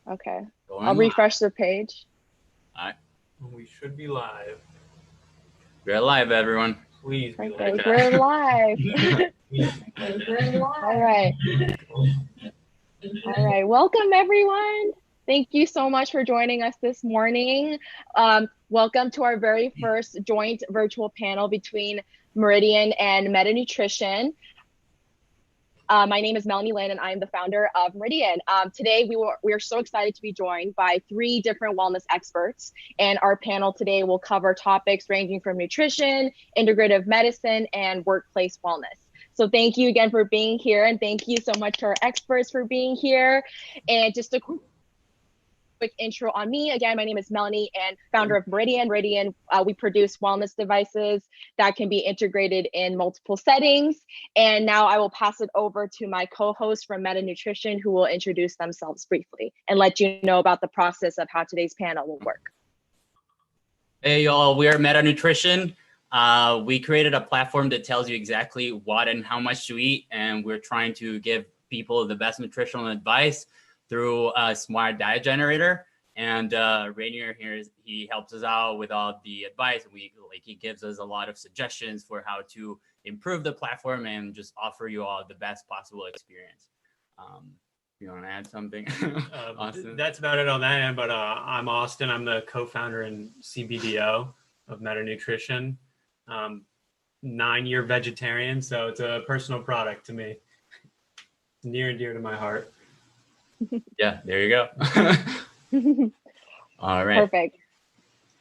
Okay. Going I'll live. refresh the page. All right. We should be live. We're live, everyone. Please be live. Perfect. We're live. All right. All right. Welcome, everyone. Thank you so much for joining us this morning. Welcome to our very first joint virtual panel between Myridian and Meta Nutrition. My name is Melanie Lynn, and I'm the founder of Myridian. Today, we are so excited to be joined by 3 different wellness experts. And our panel today will cover topics ranging from nutrition, integrative medicine, and workplace wellness. So thank you again for being here. And thank you so much to our experts for being here. And just a quick intro on me. Again, my name is Melanie and founder of Myridian. Myridian, we produce wellness devices that can be integrated in multiple settings. And now I will pass it over to my co-host from Meta Nutrition, who will introduce themselves briefly and let you know about the process of how today's panel will work. Hey, y'all. We are Meta Nutrition. We created a platform that tells you exactly what and how much to eat. And we're trying to give people the best nutritional advice through a smart diet generator. And Ranier here, he helps us out with all the advice. He gives us a lot of suggestions for how to improve the platform and just offer you all the best possible experience. You want to add something? Austin? That's about it on that end, but I'm Austin. I'm the co-founder and CBDO of Meta Nutrition. 9-year vegetarian, so it's a personal product to me. Near and dear to my heart. Yeah, there you go. All right. Perfect.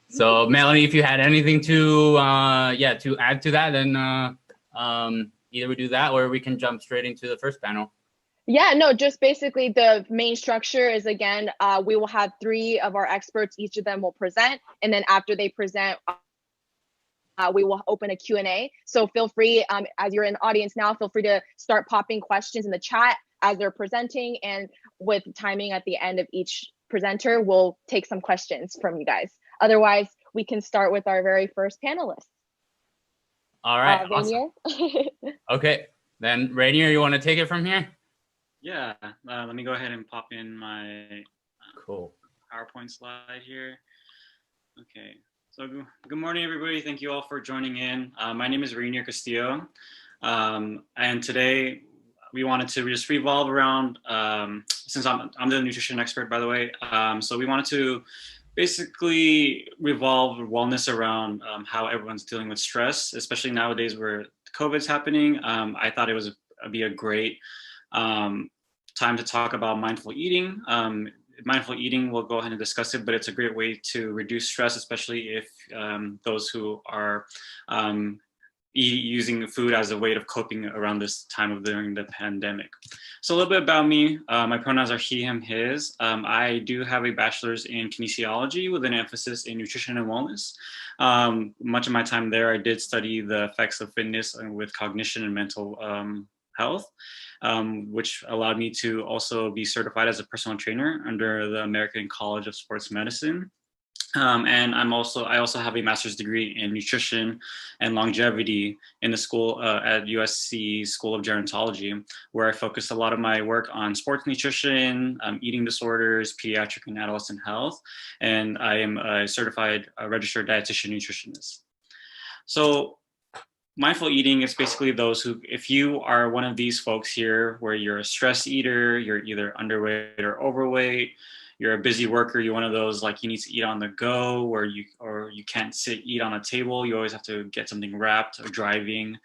So Melanie, if you had anything to add to that, then either we do that or we can jump straight into the first panel. Yeah, no, just basically the main structure is, again, we will have 3 of our experts. Each of them will present. And then after they present, we will open a Q&A. So feel free, as you're in the audience now, feel free to start popping questions in the chat as they're presenting. And with timing at the end of each presenter, we'll take some questions from you guys. Otherwise, we can start with our very first panelist. All right. Ranier? Awesome. Okay. Then Ranier, you want to take it from here? Yeah. Let me go ahead and pop in my cool PowerPoint slide here. Okay. So good morning, everybody. Thank you all for joining in. My name is Ranier Castillo. And today we wanted to just revolve around, since I'm the nutrition expert, by the way. So we wanted to basically revolve wellness around how everyone's dealing with stress, especially nowadays where COVID's happening. I thought it would be a great time to talk about mindful eating. Mindful eating, we'll go ahead and discuss it, but it's a great way to reduce stress, especially if those who are using food as a way of coping around this time of during the pandemic. So a little bit about me. My pronouns are he, him, his. I do have a bachelor's in kinesiology with an emphasis in nutrition and wellness. Much of my time there, I did study the effects of fitness with cognition and mental health, which allowed me to also be certified as a personal trainer under the American College of Sports Medicine. And I also have a master's degree in nutrition and longevity in the school at USC School of Gerontology, where I focus a lot of my work on sports nutrition, eating disorders, pediatric and adolescent health, and I am a certified registered dietitian nutritionist. So mindful eating is basically those who, if you are one of these folks here where you're a stress eater, you're either underweight or overweight, you're a busy worker, you're one of those like you need to eat on the go, or you can't eat on a table, you always have to get something wrapped, or driving.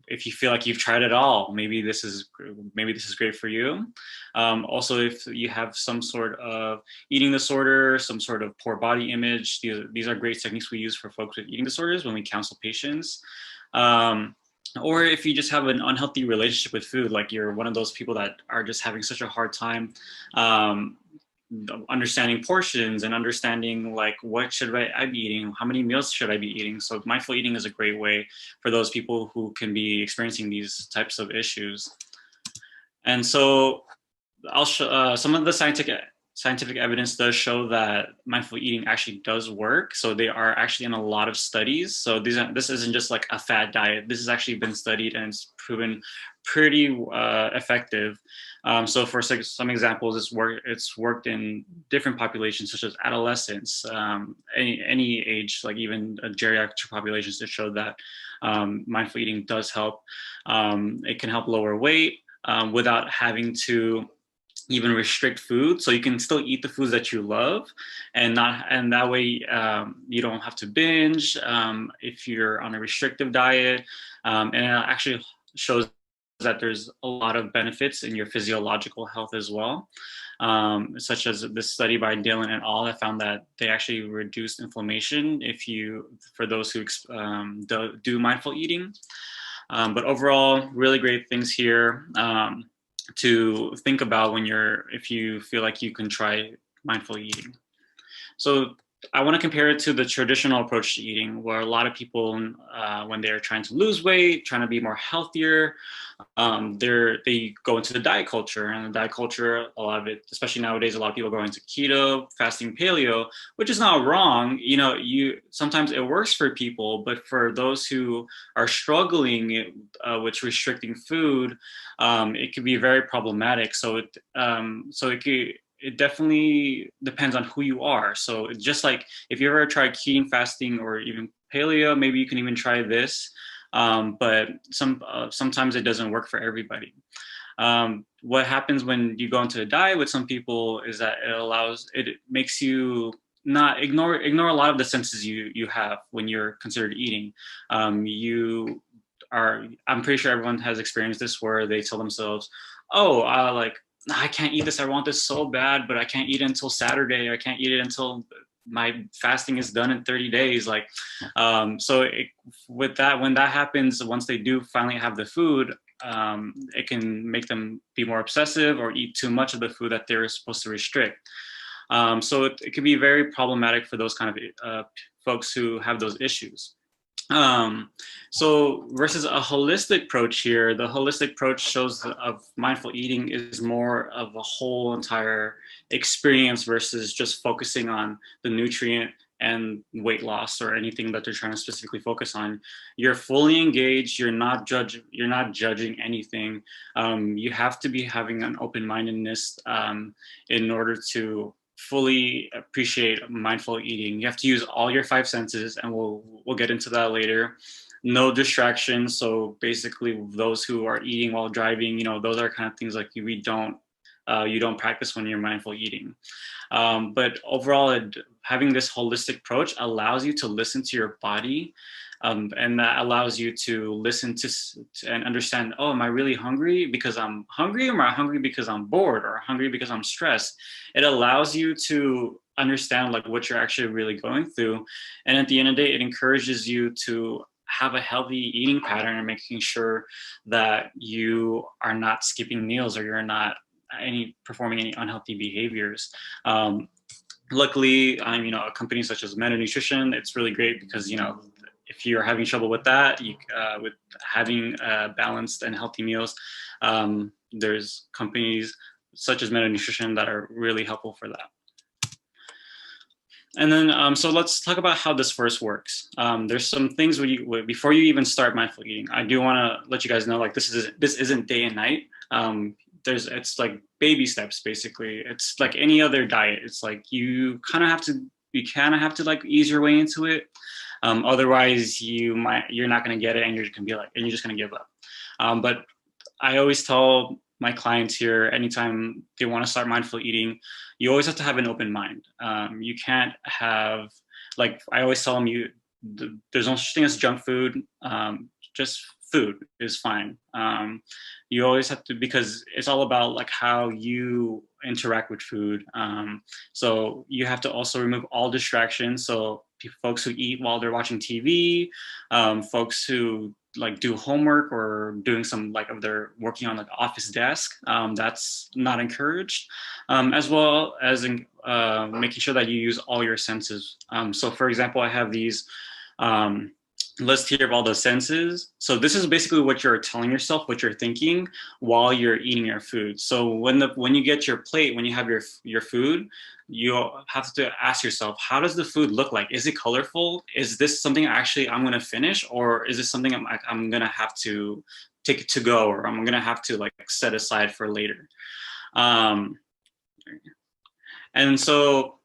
If you feel like you've tried it all, maybe this is great for you. Also, if you have some sort of eating disorder, some sort of poor body image, these are great techniques we use for folks with eating disorders when we counsel patients. Or if you just have an unhealthy relationship with food, like you're one of those people that are just having such a hard time understanding portions and understanding like what should I be eating, how many meals should I be eating. So mindful eating is a great way for those people who can be experiencing these types of issues. And so I'll show some of the scientific scientific evidence does show that mindful eating actually does work. So they are actually in a lot of studies. So this isn't just like a fad diet. This has actually been studied and it's proven pretty effective. So for some examples, it's worked in different populations, such as adolescents, any age, like even geriatric populations, to show that mindful eating does help. It can help lower weight without having to even restrict food, so you can still eat the foods that you love, and that way you don't have to binge if you're on a restrictive diet, and it actually shows that there's a lot of benefits in your physiological health as well, such as this study by Dylan et al. That found that they actually reduced inflammation for those who do mindful eating. But overall, really great things here to think about if you feel like you can try mindful eating. So I want to compare it to the traditional approach to eating, where a lot of people, when they're trying to lose weight, trying to be more healthier, they go into the diet culture. And the diet culture, a lot of it, especially nowadays, a lot of people go into keto, fasting, paleo, which is not wrong. Sometimes it works for people, but for those who are struggling with restricting food, it could be very problematic. So it definitely depends on who you are. So it's just like if you ever tried keto, fasting, or even paleo, maybe you can even try this. But sometimes it doesn't work for everybody. What happens when you go into a diet with some people is that it makes you not ignore a lot of the senses you have when you're considered eating. I'm pretty sure everyone has experienced this, where they tell themselves, I can't eat this. I want this so bad, but I can't eat it until Saturday. I can't eat it until my fasting is done in 30 days. When that happens, once they do finally have the food, it can make them be more obsessive or eat too much of the food that they're supposed to restrict. So it can be very problematic for those kind of folks who have those issues. So versus a holistic approach here, the holistic approach shows of mindful eating is more of a whole entire experience versus just focusing on the nutrient and weight loss or anything that they're trying to specifically focus on. You're fully engaged. You're not judging anything. You have to be having an open-mindedness in order to fully appreciate mindful eating. You have to use all your 5 senses, and we'll get into that later. No distractions. So basically, those who are eating while driving, those are kind of things like you don't practice when you're mindful eating. But overall, having this holistic approach allows you to listen to your body. And that allows you to listen to and understand, am I really hungry because I'm hungry, or am I hungry because I'm bored, or hungry because I'm stressed? It allows you to understand what you're actually really going through. And at the end of the day, it encourages you to have a healthy eating pattern and making sure that you are not skipping meals, or you're not performing any unhealthy behaviors. Luckily, a company such as Meta Nutrition, it's really great because, if you're having trouble with that, with having balanced and healthy meals, there's companies such as Meta Nutrition that are really helpful for that. And then, so let's talk about how this first works. There's some things before you even start mindful eating. I do want to let you guys know, this isn't day and night. It's like baby steps, basically. It's like any other diet. It's like you kind of have to ease your way into it. Otherwise, you're not going to get it, and you're just going to give up. But I always tell my clients here, anytime they want to start mindful eating, you always have to have an open mind. You can't have, I always tell them, there's no such thing as junk food. Just food is fine. You always have to, because it's all about how you interact with food. So you have to also remove all distractions. So folks who eat while they're watching TV, folks who do homework or doing some if they're working on office desk, that's not encouraged, as well as making sure that you use all your senses. So for example, I have these list here of all the senses. So this is basically what you're telling yourself, what you're thinking while you're eating your food. So when you get your plate, when you have your food, you have to ask yourself, how does the food look like? Is it colorful? Is this something actually I'm going to finish, or is this something I'm going to have to take it to go, or I'm going to have to like set aside for later? And so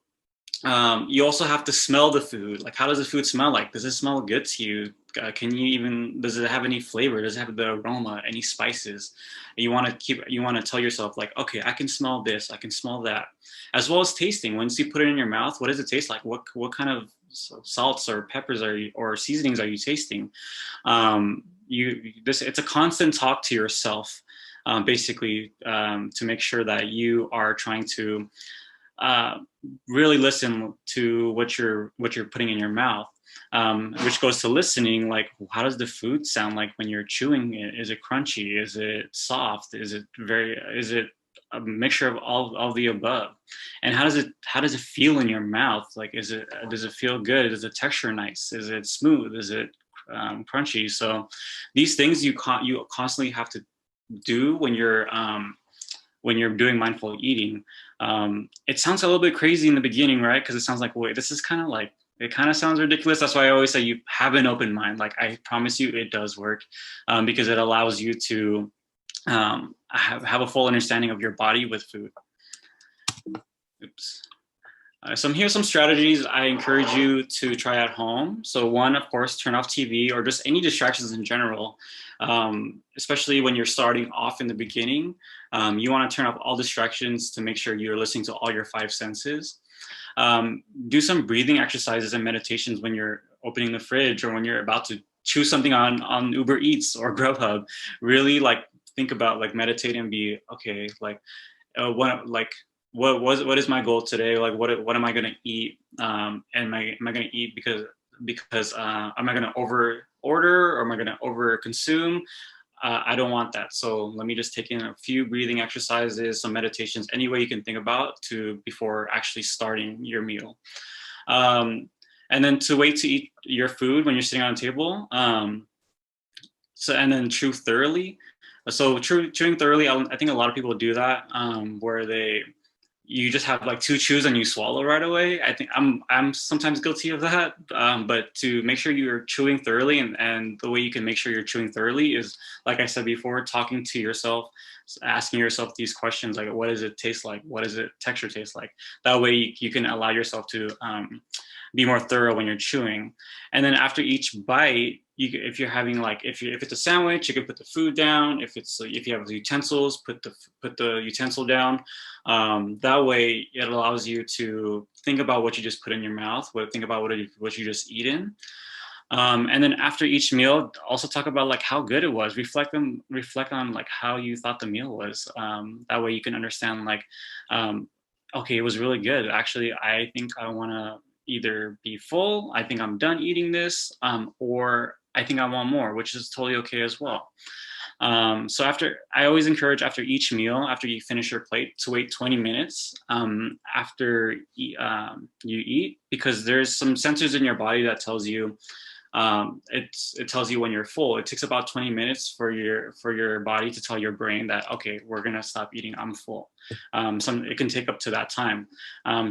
you also have to smell the food. Like, how does the food smell like? Does it smell good to you? Does it have any flavor? Does it have the aroma, any spices? You want to tell yourself like, okay, I can smell this, I can smell that. As well as tasting. Once you put it in your mouth, what does it taste like? What kind of salts or peppers or seasonings are you tasting? It's a constant talk to yourself, basically, to make sure that you are trying to really listen to what you're putting in your mouth, which goes to listening. Like, how does the food sound like when you're chewing it? Is it crunchy? Is it soft? Is it a mixture of all the above? And how does it feel in your mouth? Like, does it feel good? Is the texture nice? Is it smooth? Is it crunchy? So these things you constantly have to do when you're doing mindful eating. It sounds a little bit crazy in the beginning, right? Because it sounds like, wait, this is kind of like, it kind of sounds ridiculous. That's why I always say you have an open mind. Like, I promise you it does work, because it allows you to have a full understanding of your body with food. Oops. So here's some strategies I encourage you to try at home. So one, of course, turn off TV or just any distractions in general, especially when you're starting off in the beginning. You want to turn off all distractions to make sure you're listening to all your 5 senses. Do some breathing exercises and meditations when you're opening the fridge or when you're about to choose something on Uber Eats or Grubhub. Really like think about like meditate and be okay. Like what is my goal today? Like what am I going to eat? And am I going to eat because am I going to over order or am I going to over consume? I don't want that. So let me just take in a few breathing exercises, some meditations, any way you can think about before actually starting your meal. And then to wait to eat your food when you're sitting on a table. And then chew thoroughly. So chewing thoroughly, I think a lot of people do that, where you just have like 2 chews and you swallow right away. I think I'm sometimes guilty of that. But to make sure you're chewing thoroughly, and the way you can make sure you're chewing thoroughly is, like I said before, talking to yourself, asking yourself these questions like, what does it taste like? What does it texture taste like? That way you can allow yourself to be more thorough when you're chewing. And then after each bite, if you're having like, if it's a sandwich, you can put the food down. If you have utensils, put the utensil down. That way it allows you to think about what you just put in your mouth, think about what you just eaten. And then after each meal, also talk about like how good it was. Reflect on like how you thought the meal was. That way you can understand like, okay, it was really good. Actually, I think I want to either be full, I think I'm done eating this, or I think I want more, which is totally okay as well. So I always encourage after each meal, after you finish your plate, to wait 20 minutes after you eat, because there's some sensors in your body that tells you, it tells you when you're full. It takes about 20 minutes for your body to tell your brain that, okay, we're gonna stop eating, I'm full. It can take up to that time.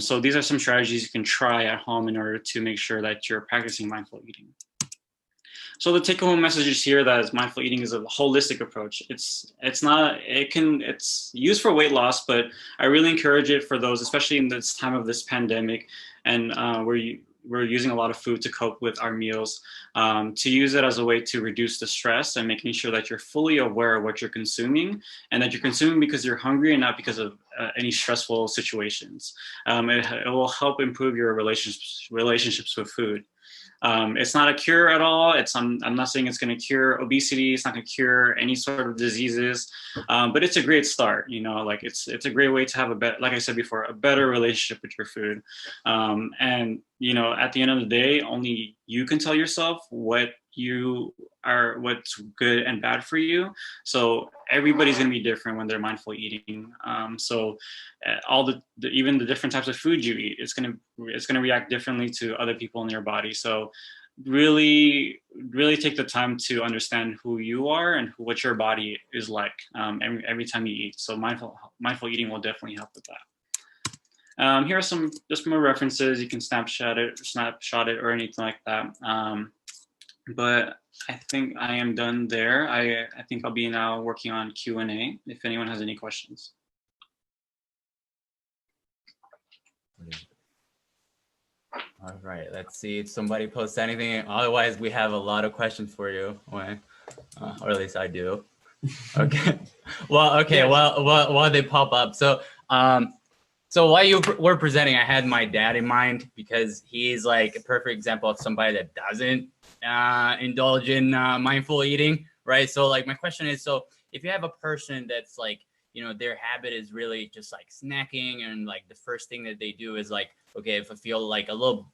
So these are some strategies you can try at home in order to make sure that you're practicing mindful eating. So the take-home message is here that mindful eating is a holistic approach. It's used for weight loss, but I really encourage it for those, especially in this time of this pandemic, and we're using a lot of food to cope with our meals, to use it as a way to reduce the stress and making sure that you're fully aware of what you're consuming, and that you're consuming because you're hungry and not because of any stressful situations. It will help improve your relationships with food. It's not a cure at all. I'm not saying it's going to cure obesity. It's not going to cure any sort of diseases, but it's a great start. Like it's a great way to have like I said before, a better relationship with your food. And at the end of the day, only you can tell yourself what's good and bad for you. So everybody's going to be different when they're mindful eating. So even the different types of food you eat, it's going to react differently to other people in your body. So really take the time to understand who you are and what your body is like every time you eat. So mindful eating will definitely help with that. Here are some just more references. You can snapshot it or anything like that. But I think I am done there. I think I'll be now working on Q&A if anyone has any questions. All right, let's see if somebody posts anything. Otherwise, we have a lot of questions for you, or at least I do. Okay. Well, okay. Yes. Well, while they pop up, so so while you were presenting, I had my dad in mind because he's like a perfect example of somebody that doesn't indulge in mindful eating, right? So like my question is, so if you have a person that's like, you know, their habit is really just like snacking, and like the first thing that they do is like, okay, if I feel like a little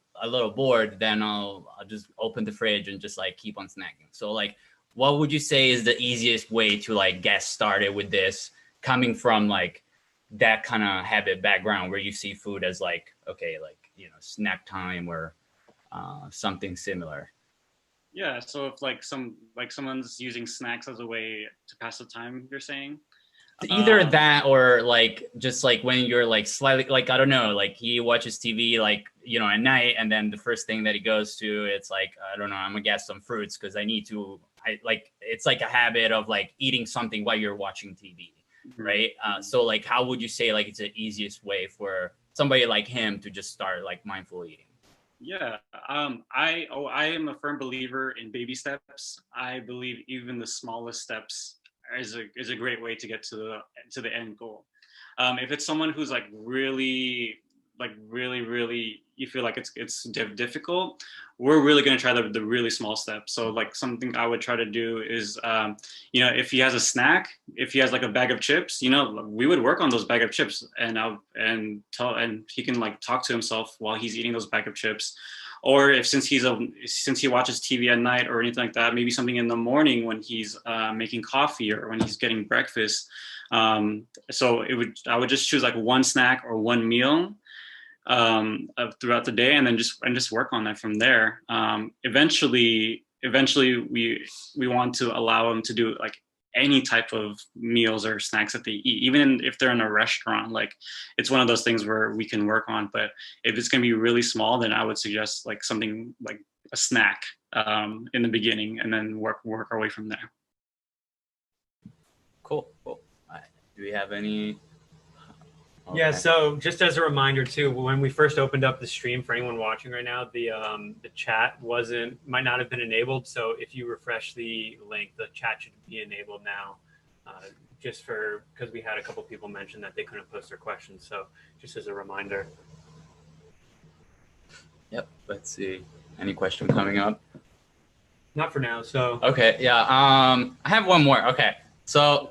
bored, then I'll just open the fridge and just like keep on snacking. So like, what would you say is the easiest way to like get started with this, coming from like that kind of habit background where you see food as like, okay, like, you know, snack time or something similar? Yeah, so if like someone's using snacks as a way to pass the time, you're saying? Either that or like just like when you're like slightly like, I don't know, like he watches TV like, you know, at night, and then the first thing that he goes to, it's like, I don't know, I'm gonna get some fruits because I need to, it's like a habit of like eating something while you're watching TV, right? So like, how would you say like it's the easiest way for somebody like him to just start like mindful eating? Yeah, I am a firm believer in baby steps. I believe even the smallest steps is a great way to get to the end goal. If it's someone who's like really you feel like it's difficult, we're really going to try the really small steps. So like something I would try to do is you know, if he has a snack, if he has like a bag of chips, you know, we would work on those bag of chips, and he can like talk to himself while he's eating those bag of chips. Or if since he watches TV at night or anything like that, maybe something in the morning when he's making coffee or when he's getting breakfast. So I would just choose like one snack or one meal throughout the day, and then just work on that from there. Eventually we want to allow them to do like any type of meals or snacks that they eat, even if they're in a restaurant. Like, it's one of those things where we can work on. But if it's going to be really small, then I would suggest like something like a snack in the beginning, and then work our way from there. Cool. Do we have any? Okay. Yeah, so just as a reminder too, when we first opened up the stream for anyone watching right now, the chat might not have been enabled. So if you refresh the link, the chat should be enabled now, just because we had a couple people mention that they couldn't post their questions. So just as a reminder. Yep. Let's see. Any question coming up? Not for now. So. Okay. Yeah. I have one more. Okay. So.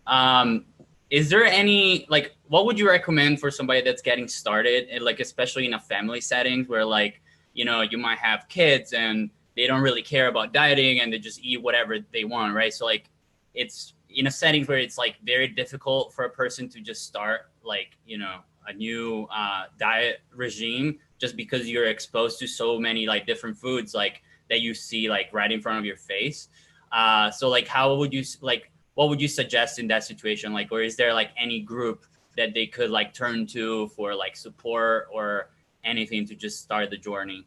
Okay. Is there any, like, what would you recommend for somebody that's getting started, and like, especially in a family setting where like, you know, you might have kids and they don't really care about dieting and they just eat whatever they want, right? So like, it's in a setting where it's like very difficult for a person to just start like, you know, a new diet regime just because you're exposed to so many like different foods like that you see like right in front of your face. So like, how would you like, what would you suggest in that situation? Like, or is there like any group that they could like turn to for like support or anything to just start the journey?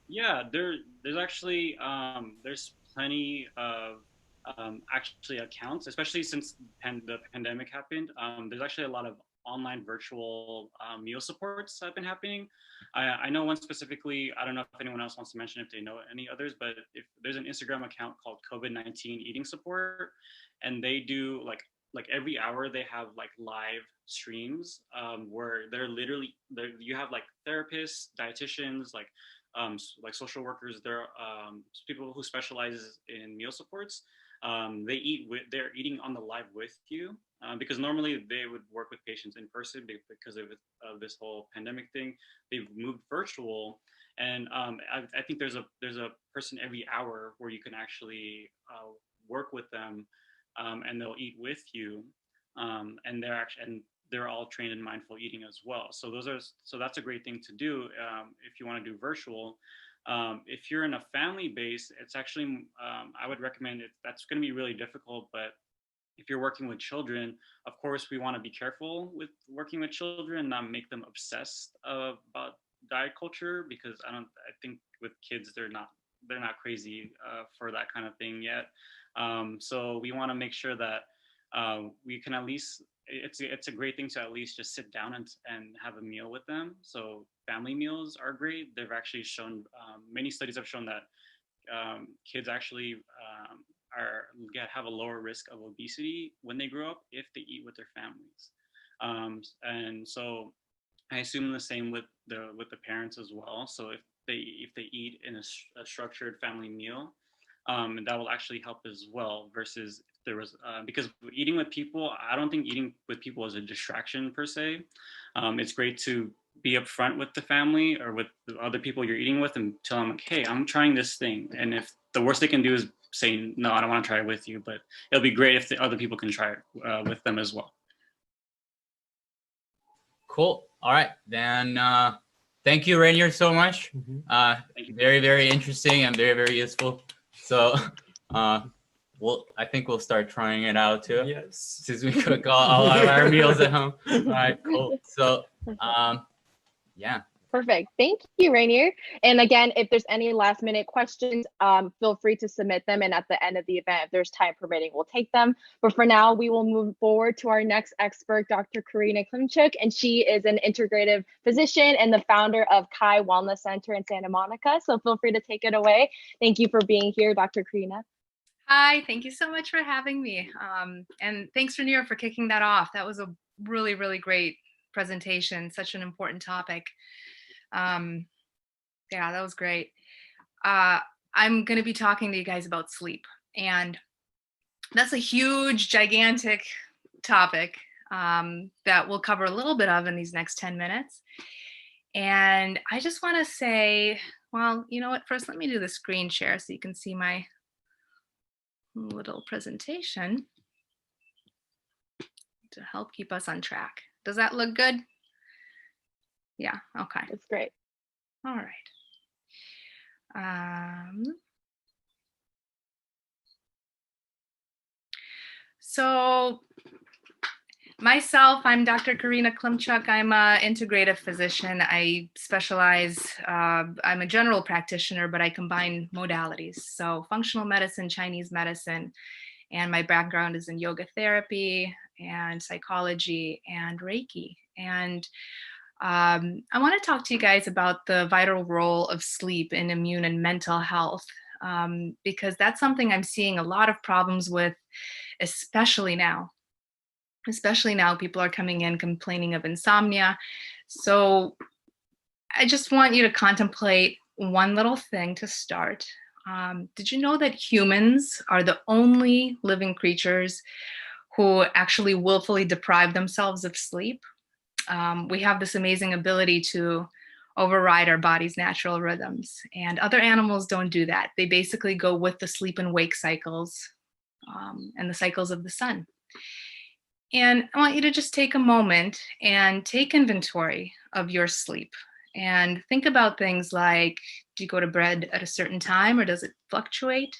Yeah, there's actually there's plenty of actually accounts, especially since the pandemic happened. There's actually a lot of online virtual meal supports that have been happening. I know one specifically. I don't know if anyone else wants to mention if they know any others, but if there's an Instagram account called COVID-19 Eating Support, and they do like every hour they have like live streams where you have like therapists, dietitians, like social workers. There are people who specialize in meal supports. They're eating on the live with you because normally they would work with patients in person because of this whole pandemic thing. They've moved virtual, and I think there's a person every hour where you can actually work with them, and they'll eat with you, and they're all trained in mindful eating as well. So that's a great thing to do if you want to do virtual. If you're in a family base, it's actually, I would recommend it. That's going to be really difficult, but if you're working with children, of course, we want to be careful with working with children, not make them obsessed about diet culture, because I think with kids, they're not crazy for that kind of thing yet. So we want to make sure that we can at least, it's a great thing to at least just sit down and have a meal with them. So family meals are great. They've actually shown, many studies have shown that kids actually have a lower risk of obesity when they grow up if they eat with their families. And so I assume the same with the parents as well. So if they eat in a structured family meal, that will actually help as well, versus if there was, because eating with people, I don't think eating with people is a distraction per se. It's great to be upfront with the family or with the other people you're eating with and tell them, like, hey, I'm trying this thing. And if the worst they can do is say, no, I don't want to try it with you, but it'll be great if the other people can try it with them as well. Cool. All right, then thank you, Ranier, so much. Very, very interesting and very, very useful. So I think we'll start trying it out too. Yes. Since we cook all of our meals at home. All right, cool. So yeah. Perfect. Thank you, Ranier. And again, if there's any last minute questions, feel free to submit them. And at the end of the event, if there's time permitting, we'll take them. But for now, we will move forward to our next expert, Dr. Karina Klimtchuk. And she is an integrative physician and the founder of Kai Wellness Center in Santa Monica. So feel free to take it away. Thank you for being here, Dr. Karina. Hi, thank you so much for having me. And thanks, Ranier, for kicking that off. That was a really, really great presentation, such an important topic. Yeah, that was great. I'm going to be talking to you guys about sleep, and that's a huge, gigantic topic that we'll cover a little bit of in these next 10 minutes. And I just want to say, well, you know what? First, let me do the screen share so you can see my little presentation to help keep us on track. Does that look good? Yeah, okay. That's great. All right. So myself, I'm Dr. Karina Klimtchuk. I'm an integrative physician. I specialize, I'm a general practitioner, but I combine modalities. So functional medicine, Chinese medicine, and my background is in yoga therapy and psychology and Reiki. And I want to talk to you guys about the vital role of sleep in immune and mental health, because that's something I'm seeing a lot of problems with, especially now. Especially now, people are coming in complaining of insomnia. So I just want you to contemplate one little thing to start. Did you know that humans are the only living creatures who actually willfully deprive themselves of sleep? We have this amazing ability to override our body's natural rhythms, and other animals don't do that. They basically go with the sleep and wake cycles and the cycles of the sun. And I want you to just take a moment and take inventory of your sleep and think about things like, do you go to bed at a certain time or does it fluctuate?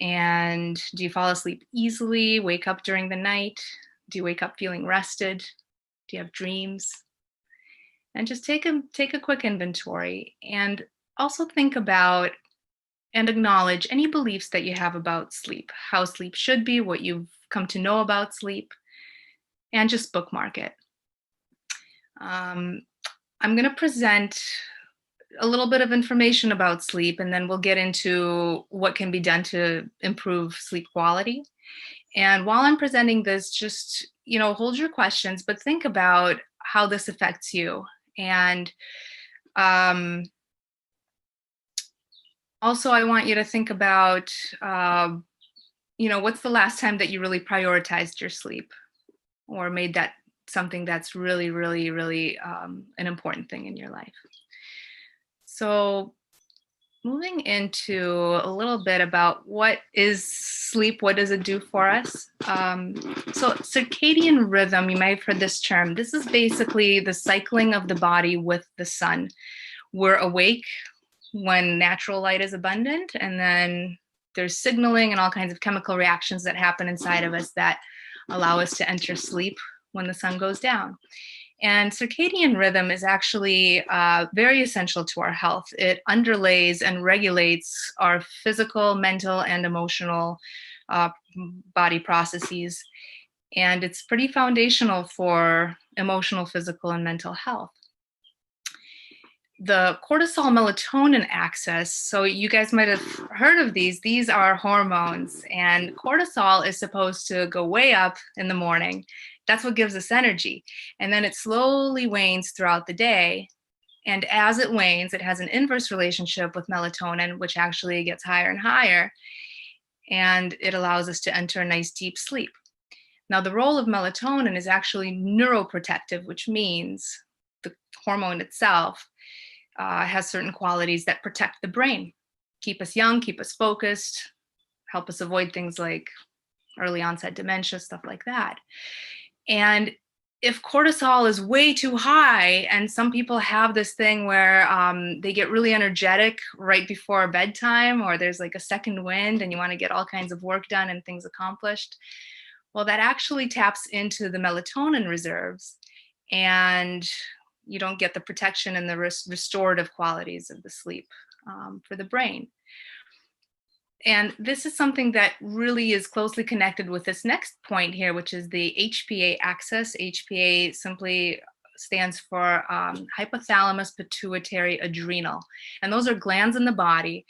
And do you fall asleep easily, wake up during the night? Do you wake up feeling rested? Do you have dreams? And just take a quick inventory, and also think about and acknowledge any beliefs that you have about sleep, how sleep should be, what you've come to know about sleep, and just bookmark it. I'm going to present a little bit of information about sleep, and then we'll get into what can be done to improve sleep quality. And while I'm presenting this, just, hold your questions, but think about how this affects you. And also, I want you to think about, what's the last time that you really prioritized your sleep or made that something that's really, really, really an important thing in your life. So moving into a little bit about what is sleep, what does it do for us? So circadian rhythm, you might have heard this term. This is basically the cycling of the body with the sun. We're awake when natural light is abundant, and then there's signaling and all kinds of chemical reactions that happen inside of us that allow us to enter sleep when the sun goes down. And circadian rhythm is actually very essential to our health. It underlays and regulates our physical, mental, and emotional body processes. And it's pretty foundational for emotional, physical, and mental health. The cortisol melatonin axis, so you guys might have heard of these are hormones, and cortisol is supposed to go way up in the morning. That's what gives us energy, and then it slowly wanes throughout the day, and as it wanes, it has an inverse relationship with melatonin, which actually gets higher and higher, and it allows us to enter a nice deep sleep. Now, the role of melatonin is actually neuroprotective, which means the hormone itself has certain qualities that protect the brain, keep us young, keep us focused, help us avoid things like early onset dementia, stuff like that. And if cortisol is way too high, and some people have this thing where they get really energetic right before bedtime, or there's like a second wind and you want to get all kinds of work done and things accomplished, well, that actually taps into the melatonin reserves, and you don't get the protection and the restorative qualities of the sleep for the brain. And this is something that really is closely connected with this next point here, which is the HPA axis. HPA simply stands for hypothalamus, pituitary, adrenal. And those are glands in the body.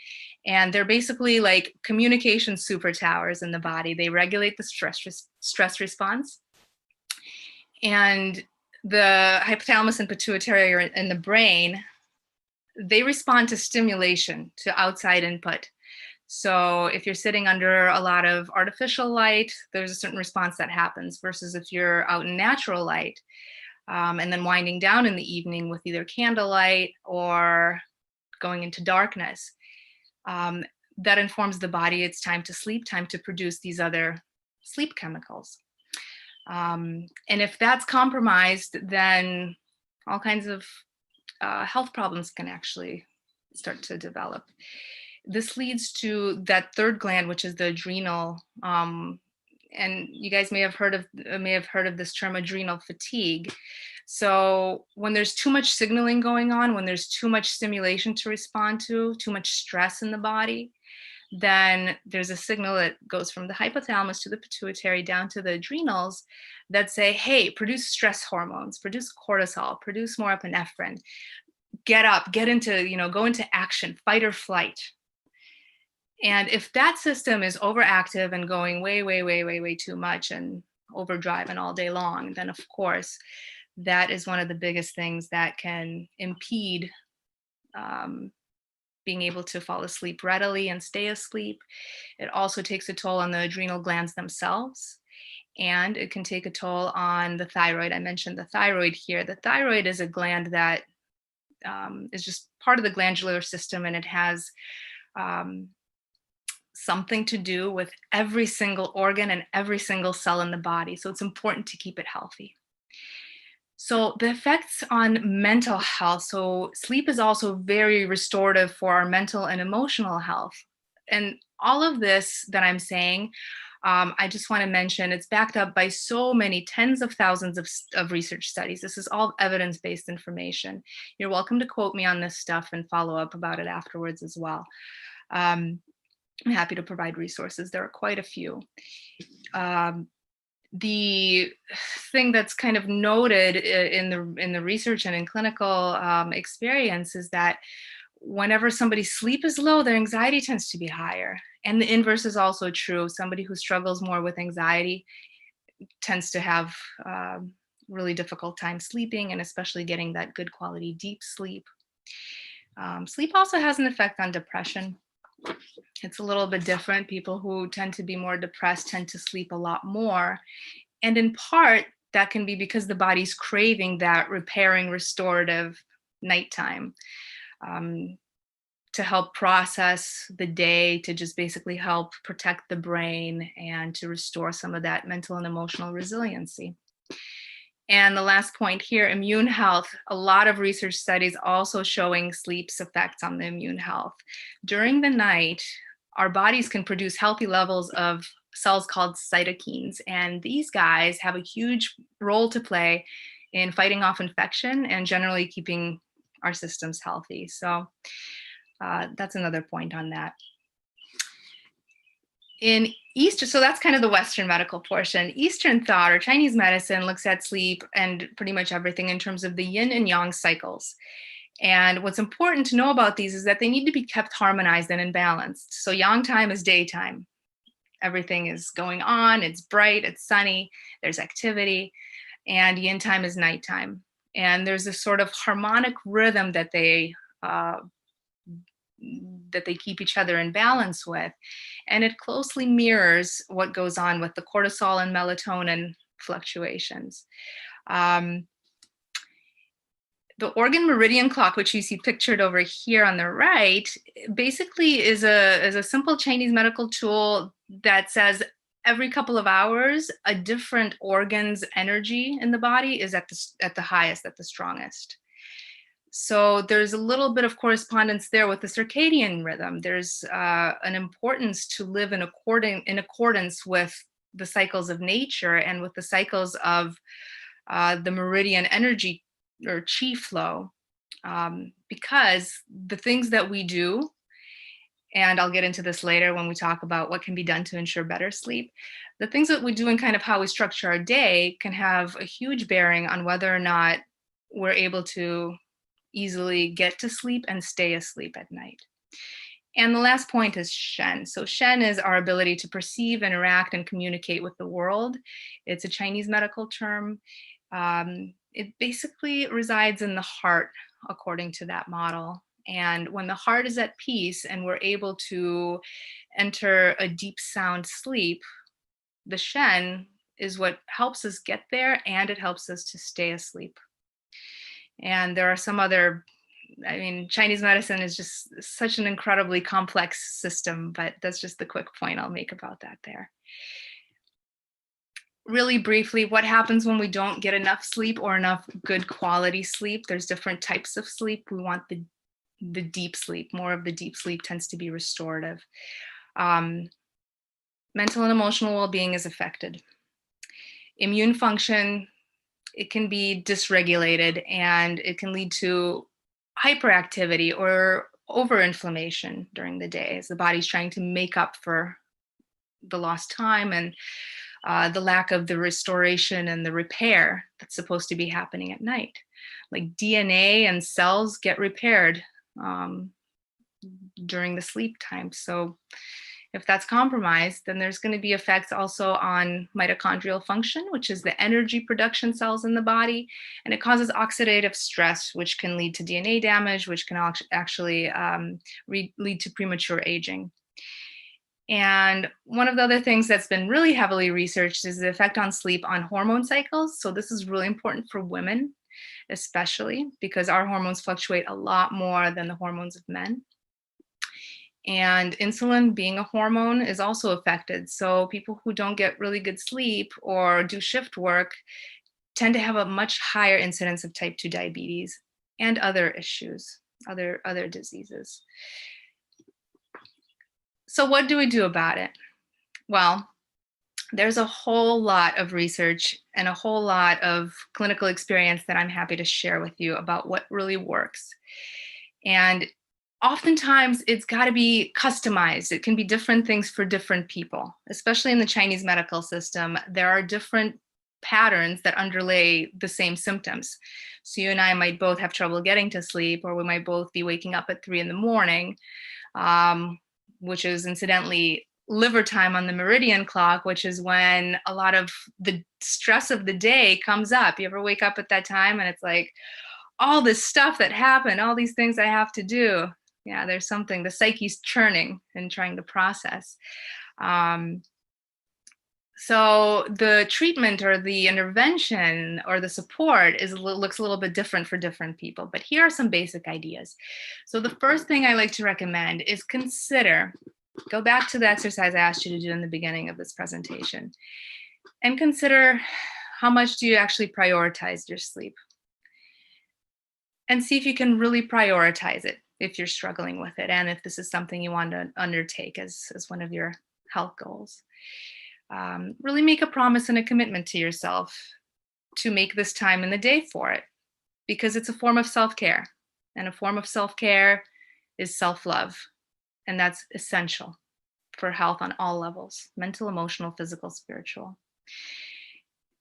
And they're basically like communication supertowers in the body. They regulate the stress response. And the hypothalamus and pituitary are in the brain. They respond to stimulation, to outside input. So if you're sitting under a lot of artificial light, there's a certain response that happens, versus if you're out in natural light, and then winding down in the evening with either candlelight or going into darkness. That informs the body it's time to sleep, time to produce these other sleep chemicals. And if that's compromised, then all kinds of health problems can actually start to develop. This leads to that third gland, which is the adrenal. And you guys may have heard of this term, adrenal fatigue. So when there's too much signaling going on, when there's too much stimulation to respond to, too much stress in the body, then there's a signal that goes from the hypothalamus to the pituitary down to the adrenals that say, hey, produce stress hormones, produce cortisol, produce more epinephrine, get up, get into, go into action, fight or flight. And if that system is overactive and going way too much and overdriving all day long, then of course, that is one of the biggest things that can impede being able to fall asleep readily and stay asleep. It also takes a toll on the adrenal glands themselves, and it can take a toll on the thyroid. I mentioned the thyroid here. The thyroid is a gland that is just part of the glandular system, and it has something to do with every single organ and every single cell in the body. So it's important to keep it healthy. So the effects on mental health. So sleep is also very restorative for our mental and emotional health. And all of this that I'm saying, I just want to mention, it's backed up by so many tens of thousands of research studies. This is all evidence-based information. You're welcome to quote me on this stuff and follow up about it afterwards as well. I'm happy to provide resources. There are quite a few. The thing that's kind of noted in the research and in clinical experience is that whenever somebody's sleep is low, their anxiety tends to be higher. And the inverse is also true. Somebody who struggles more with anxiety tends to have really difficult time sleeping, and especially getting that good quality deep sleep. Sleep also has an effect on depression. It's a little bit different. People who tend to be more depressed tend to sleep a lot more. And in part, that can be because the body's craving that repairing, restorative nighttime to help process the day, to just basically help protect the brain and to restore some of that mental and emotional resiliency. And the last point here, immune health. A lot of research studies also showing sleep's effects on the immune health. During the night, our bodies can produce healthy levels of cells called cytokines. And these guys have a huge role to play in fighting off infection and generally keeping our systems healthy. So that's another point on that. In Eastern, so that's kind of the Western medical portion. Eastern thought or Chinese medicine looks at sleep and pretty much everything in terms of the yin and yang cycles. And what's important to know about these is that they need to be kept harmonized and in balance. So yang time is daytime. Everything is going on, it's bright, it's sunny, there's activity. And yin time is nighttime. And there's this sort of harmonic rhythm that they keep each other in balance with. And it closely mirrors what goes on with the cortisol and melatonin fluctuations. The organ meridian clock, which you see pictured over here on the right, basically is a simple Chinese medical tool that says every couple of hours, a different organ's energy in the body is at the highest, at the strongest. So there's a little bit of correspondence there with the circadian rhythm. There's an importance to live in accordance with the cycles of nature and with the cycles of the meridian energy or chi flow, because the things that we do, and I'll get into this later when we talk about what can be done to ensure better sleep, the things that we do and kind of how we structure our day can have a huge bearing on whether or not we're able to easily get to sleep and stay asleep at night. And the last point is Shen. So Shen is our ability to perceive, interact, and communicate with the world. It's a Chinese medical term. It basically resides in the heart, according to that model. And when the heart is at peace and we're able to enter a deep sound sleep, the Shen is what helps us get there, and it helps us to stay asleep. And there are some other, Chinese medicine is just such an incredibly complex system, but that's just the quick point I'll make about that there. Really briefly, what happens when we don't get enough sleep or enough good quality sleep? There's different types of sleep. We want the deep sleep. More of the deep sleep tends to be restorative. Mental and emotional well-being is affected. Immune function, it can be dysregulated, and it can lead to hyperactivity or overinflammation during the day as the body's trying to make up for the lost time and the lack of the restoration and the repair that's supposed to be happening at night. Like DNA and cells get repaired during the sleep time. So if that's compromised, then there's going to be effects also on mitochondrial function, which is the energy production cells in the body. And it causes oxidative stress, which can lead to DNA damage, which can actually lead to premature aging. And one of the other things that's been really heavily researched is the effect on sleep on hormone cycles. So this is really important for women, especially because our hormones fluctuate a lot more than the hormones of men. And insulin, being a hormone, is also affected. So people who don't get really good sleep or do shift work tend to have a much higher incidence of type 2 diabetes and other issues, other diseases. So what do we do about it? Well, there's a whole lot of research and a whole lot of clinical experience that I'm happy to share with you about what really works. And oftentimes it's got to be customized. It can be different things for different people, especially in the Chinese medical system. There are different patterns that underlay the same symptoms. So you and I might both have trouble getting to sleep, or we might both be waking up at 3 a.m, which is incidentally liver time on the meridian clock, which is when a lot of the stress of the day comes up. You ever wake up at that time and it's like, all this stuff that happened, all these things I have to do. Yeah, there's something, the psyche's churning and trying to process. So the treatment or the intervention or the support looks a little bit different for different people, but here are some basic ideas. So the first thing I like to recommend is go back to the exercise I asked you to do in the beginning of this presentation, and consider how much do you actually prioritize your sleep? And see if you can really prioritize it if you're struggling with it, and if this is something you want to undertake as one of your health goals. Really make a promise and a commitment to yourself to make this time in the day for it, because it's a form of self-care, and a form of self-care is self-love, and that's essential for health on all levels: mental, emotional, physical, spiritual.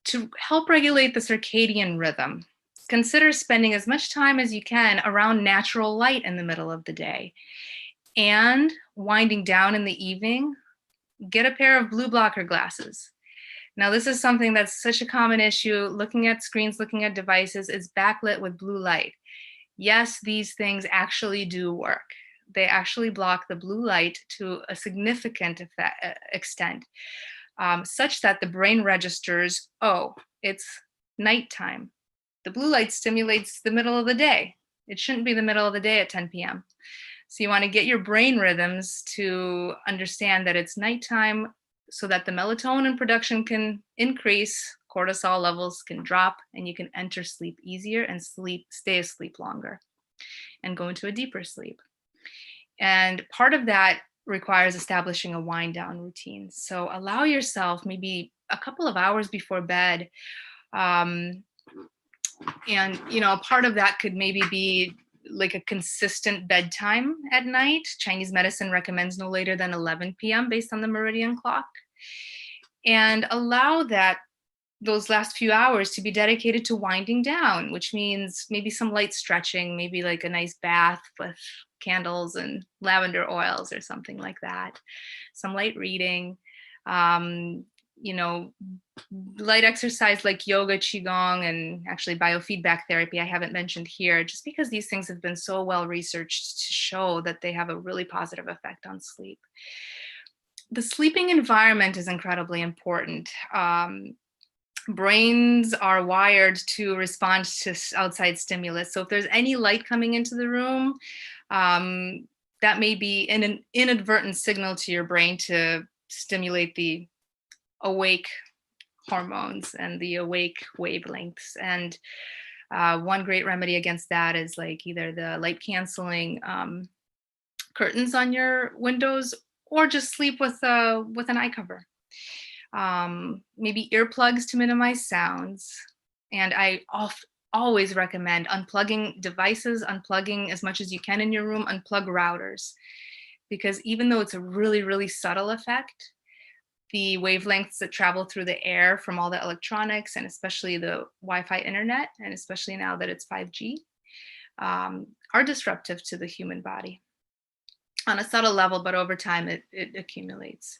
To help regulate the circadian rhythm, consider spending as much time as you can around natural light in the middle of the day, and winding down in the evening. Get a pair of blue blocker glasses. Now, this is something that's such a common issue. Looking at screens, looking at devices, is backlit with blue light. Yes, these things actually do work. They actually block the blue light to a significant extent, such that the brain registers, oh, it's nighttime. The blue light stimulates the middle of the day. It shouldn't be the middle of the day at 10 p.m. So you want to get your brain rhythms to understand that it's nighttime, so that the melatonin production can increase, cortisol levels can drop, and you can enter sleep easier and stay asleep longer and go into a deeper sleep. And part of that requires establishing a wind down routine. So allow yourself maybe a couple of hours before bed. And, part of that could maybe be like a consistent bedtime at night. Chinese medicine recommends no later than 11 p.m. based on the Myridian clock. And allow those last few hours to be dedicated to winding down, which means maybe some light stretching, maybe like a nice bath with candles and lavender oils or something like that. Some light reading, light exercise like yoga, qigong, and actually biofeedback therapy I haven't mentioned here, just because these things have been so well researched to show that they have a really positive effect on sleep. The sleeping environment is incredibly important. Brains are wired to respond to outside stimulus. So if there's any light coming into the room, that may be an inadvertent signal to your brain to stimulate the awake hormones and the awake wavelengths. And one great remedy against that is like either the light canceling curtains on your windows, or just sleep with an eye cover. Maybe earplugs to minimize sounds. And I always recommend unplugging devices, unplugging as much as you can in your room, unplug routers. Because even though it's a really, really subtle effect, the wavelengths that travel through the air from all the electronics, and especially the Wi-Fi internet, and especially now that it's 5G, are disruptive to the human body on a subtle level, but over time it accumulates.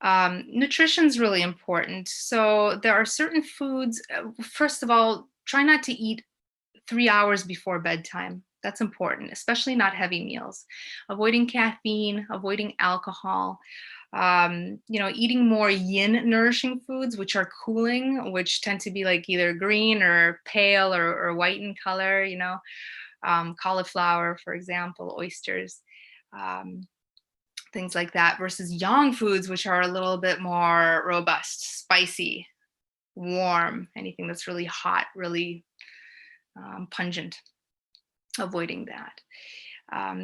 Nutrition is really important. So there are certain foods, first of all, try not to eat 3 hours before bedtime. That's important, especially not heavy meals. Avoiding caffeine, avoiding alcohol, eating more yin nourishing foods, which are cooling, which tend to be like either green or pale or white in color, cauliflower, for example, oysters, things like that, versus yang foods, which are a little bit more robust, spicy, warm, anything that's really hot, really pungent, avoiding that.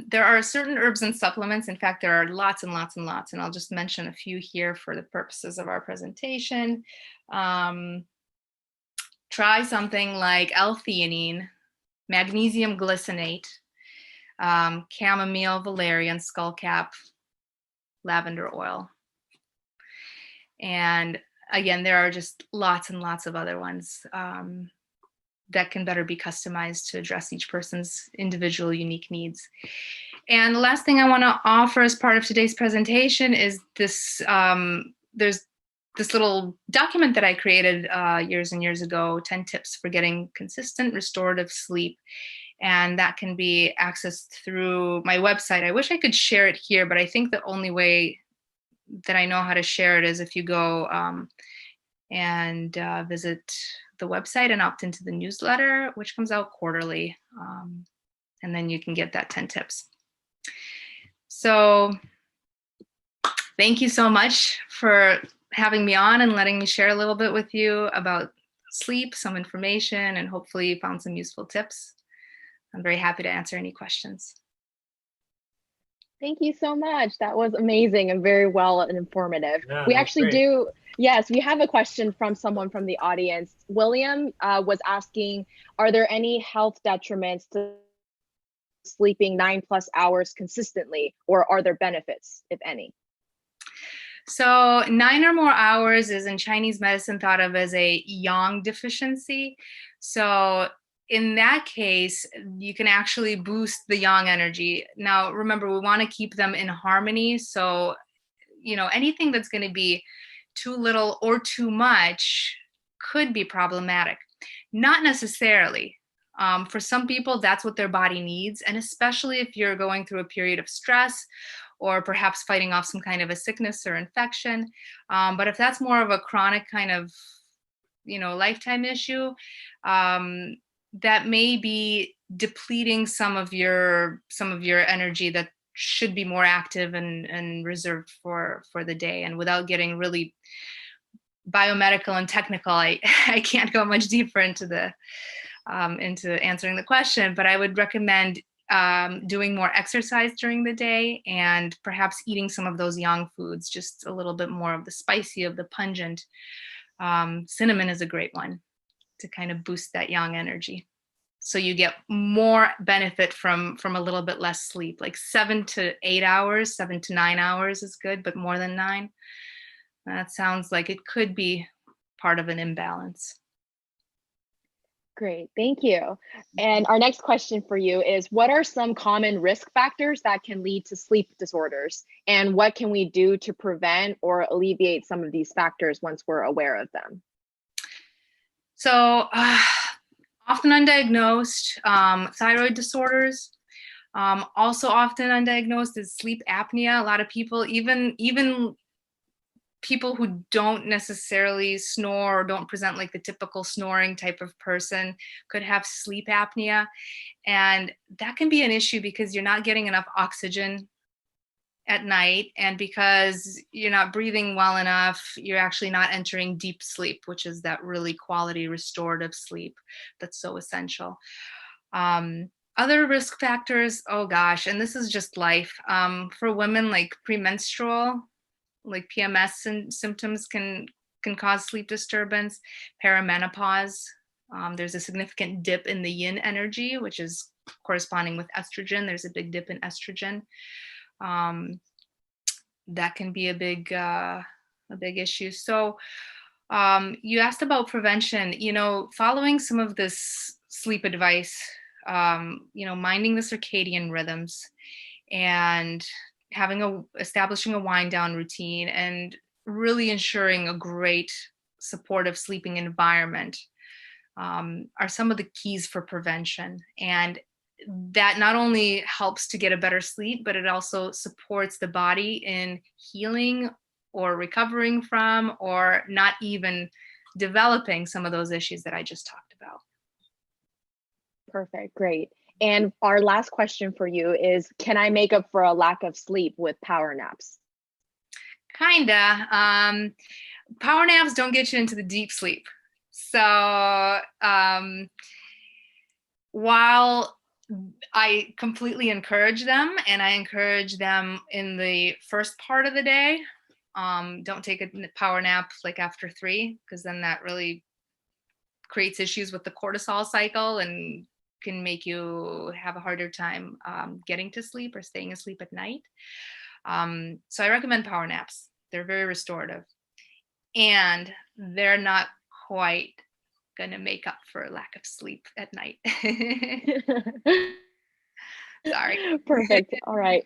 There are certain herbs and supplements. In fact, there are lots and lots and lots, and I'll just mention a few here for the purposes of our presentation. Try something like L-theanine, magnesium glycinate, chamomile, valerian, skullcap, lavender oil. And again, there are just lots and lots of other ones that can better be customized to address each person's individual unique needs. And the last thing I want to offer as part of today's presentation is this, there's this little document that I created years and years ago, 10 tips for getting consistent restorative sleep. And that can be accessed through my website. I wish I could share it here, but I think the only way that I know how to share it is if you go and visit the website and opt into the newsletter, which comes out quarterly. And then you can get that 10 tips. So thank you so much for having me on and letting me share a little bit with you about sleep, some information, and hopefully you found some useful tips. I'm very happy to answer any questions. Thank you so much. That was amazing and very well and informative. Yeah, We that's actually great. do, yes, we have a question from someone from the audience. William was asking, are there any health detriments to sleeping 9+ hours consistently, or are there benefits, if any? So 9 or more hours is in Chinese medicine thought of as a yang deficiency. So in that case, you can actually boost the yang energy. Now, remember, we want to keep them in harmony. So, anything that's going to be too little or too much could be problematic. Not necessarily. For some people, that's what their body needs. And especially if you're going through a period of stress or perhaps fighting off some kind of a sickness or infection. But if that's more of a chronic kind of, lifetime issue, that may be depleting some of your energy that should be more active and reserved for the day. And without getting really biomedical and technical, I can't go much deeper into answering the question, but I would recommend doing more exercise during the day and perhaps eating some of those yang foods, just a little bit more of the spicy, of the pungent. Cinnamon is a great one to kind of boost that yang energy. So you get more benefit from a little bit less sleep, like 7 to 8 hours, 7 to 9 hours is good, but more than 9, that sounds like it could be part of an imbalance. Great, thank you. And our next question for you is, what are some common risk factors that can lead to sleep disorders? And what can we do to prevent or alleviate some of these factors once we're aware of them? So often undiagnosed, thyroid disorders, also often undiagnosed is sleep apnea. A lot of people, even people who don't necessarily snore or don't present like the typical snoring type of person could have sleep apnea. And that can be an issue because you're not getting enough oxygen at night. And because you're not breathing well enough, you're actually not entering deep sleep, which is that really quality restorative sleep that's so essential. Other risk factors, oh gosh, and this is just life. For women, like premenstrual, like PMS symptoms can cause sleep disturbance. Perimenopause, there's a significant dip in the yin energy, which is corresponding with estrogen. There's a big dip in estrogen. That can be a big issue. So you asked about prevention, following some of this sleep advice, minding the circadian rhythms and establishing a wind down routine and really ensuring a great supportive sleeping environment are some of the keys for prevention. And that not only helps to get a better sleep, but it also supports the body in healing or recovering from, or not even developing some of those issues that I just talked about. Perfect, great. And our last question for you is, can I make up for a lack of sleep with power naps? Kinda. Power naps don't get you into the deep sleep. So while I completely encourage them, and I encourage them in the first part of the day, don't take a power nap like after 3, because then that really creates issues with the cortisol cycle and can make you have a harder time getting to sleep or staying asleep at night. So I recommend power naps. They're very restorative, and they're not quite going to make up for a lack of sleep at night. Sorry. Perfect. All right.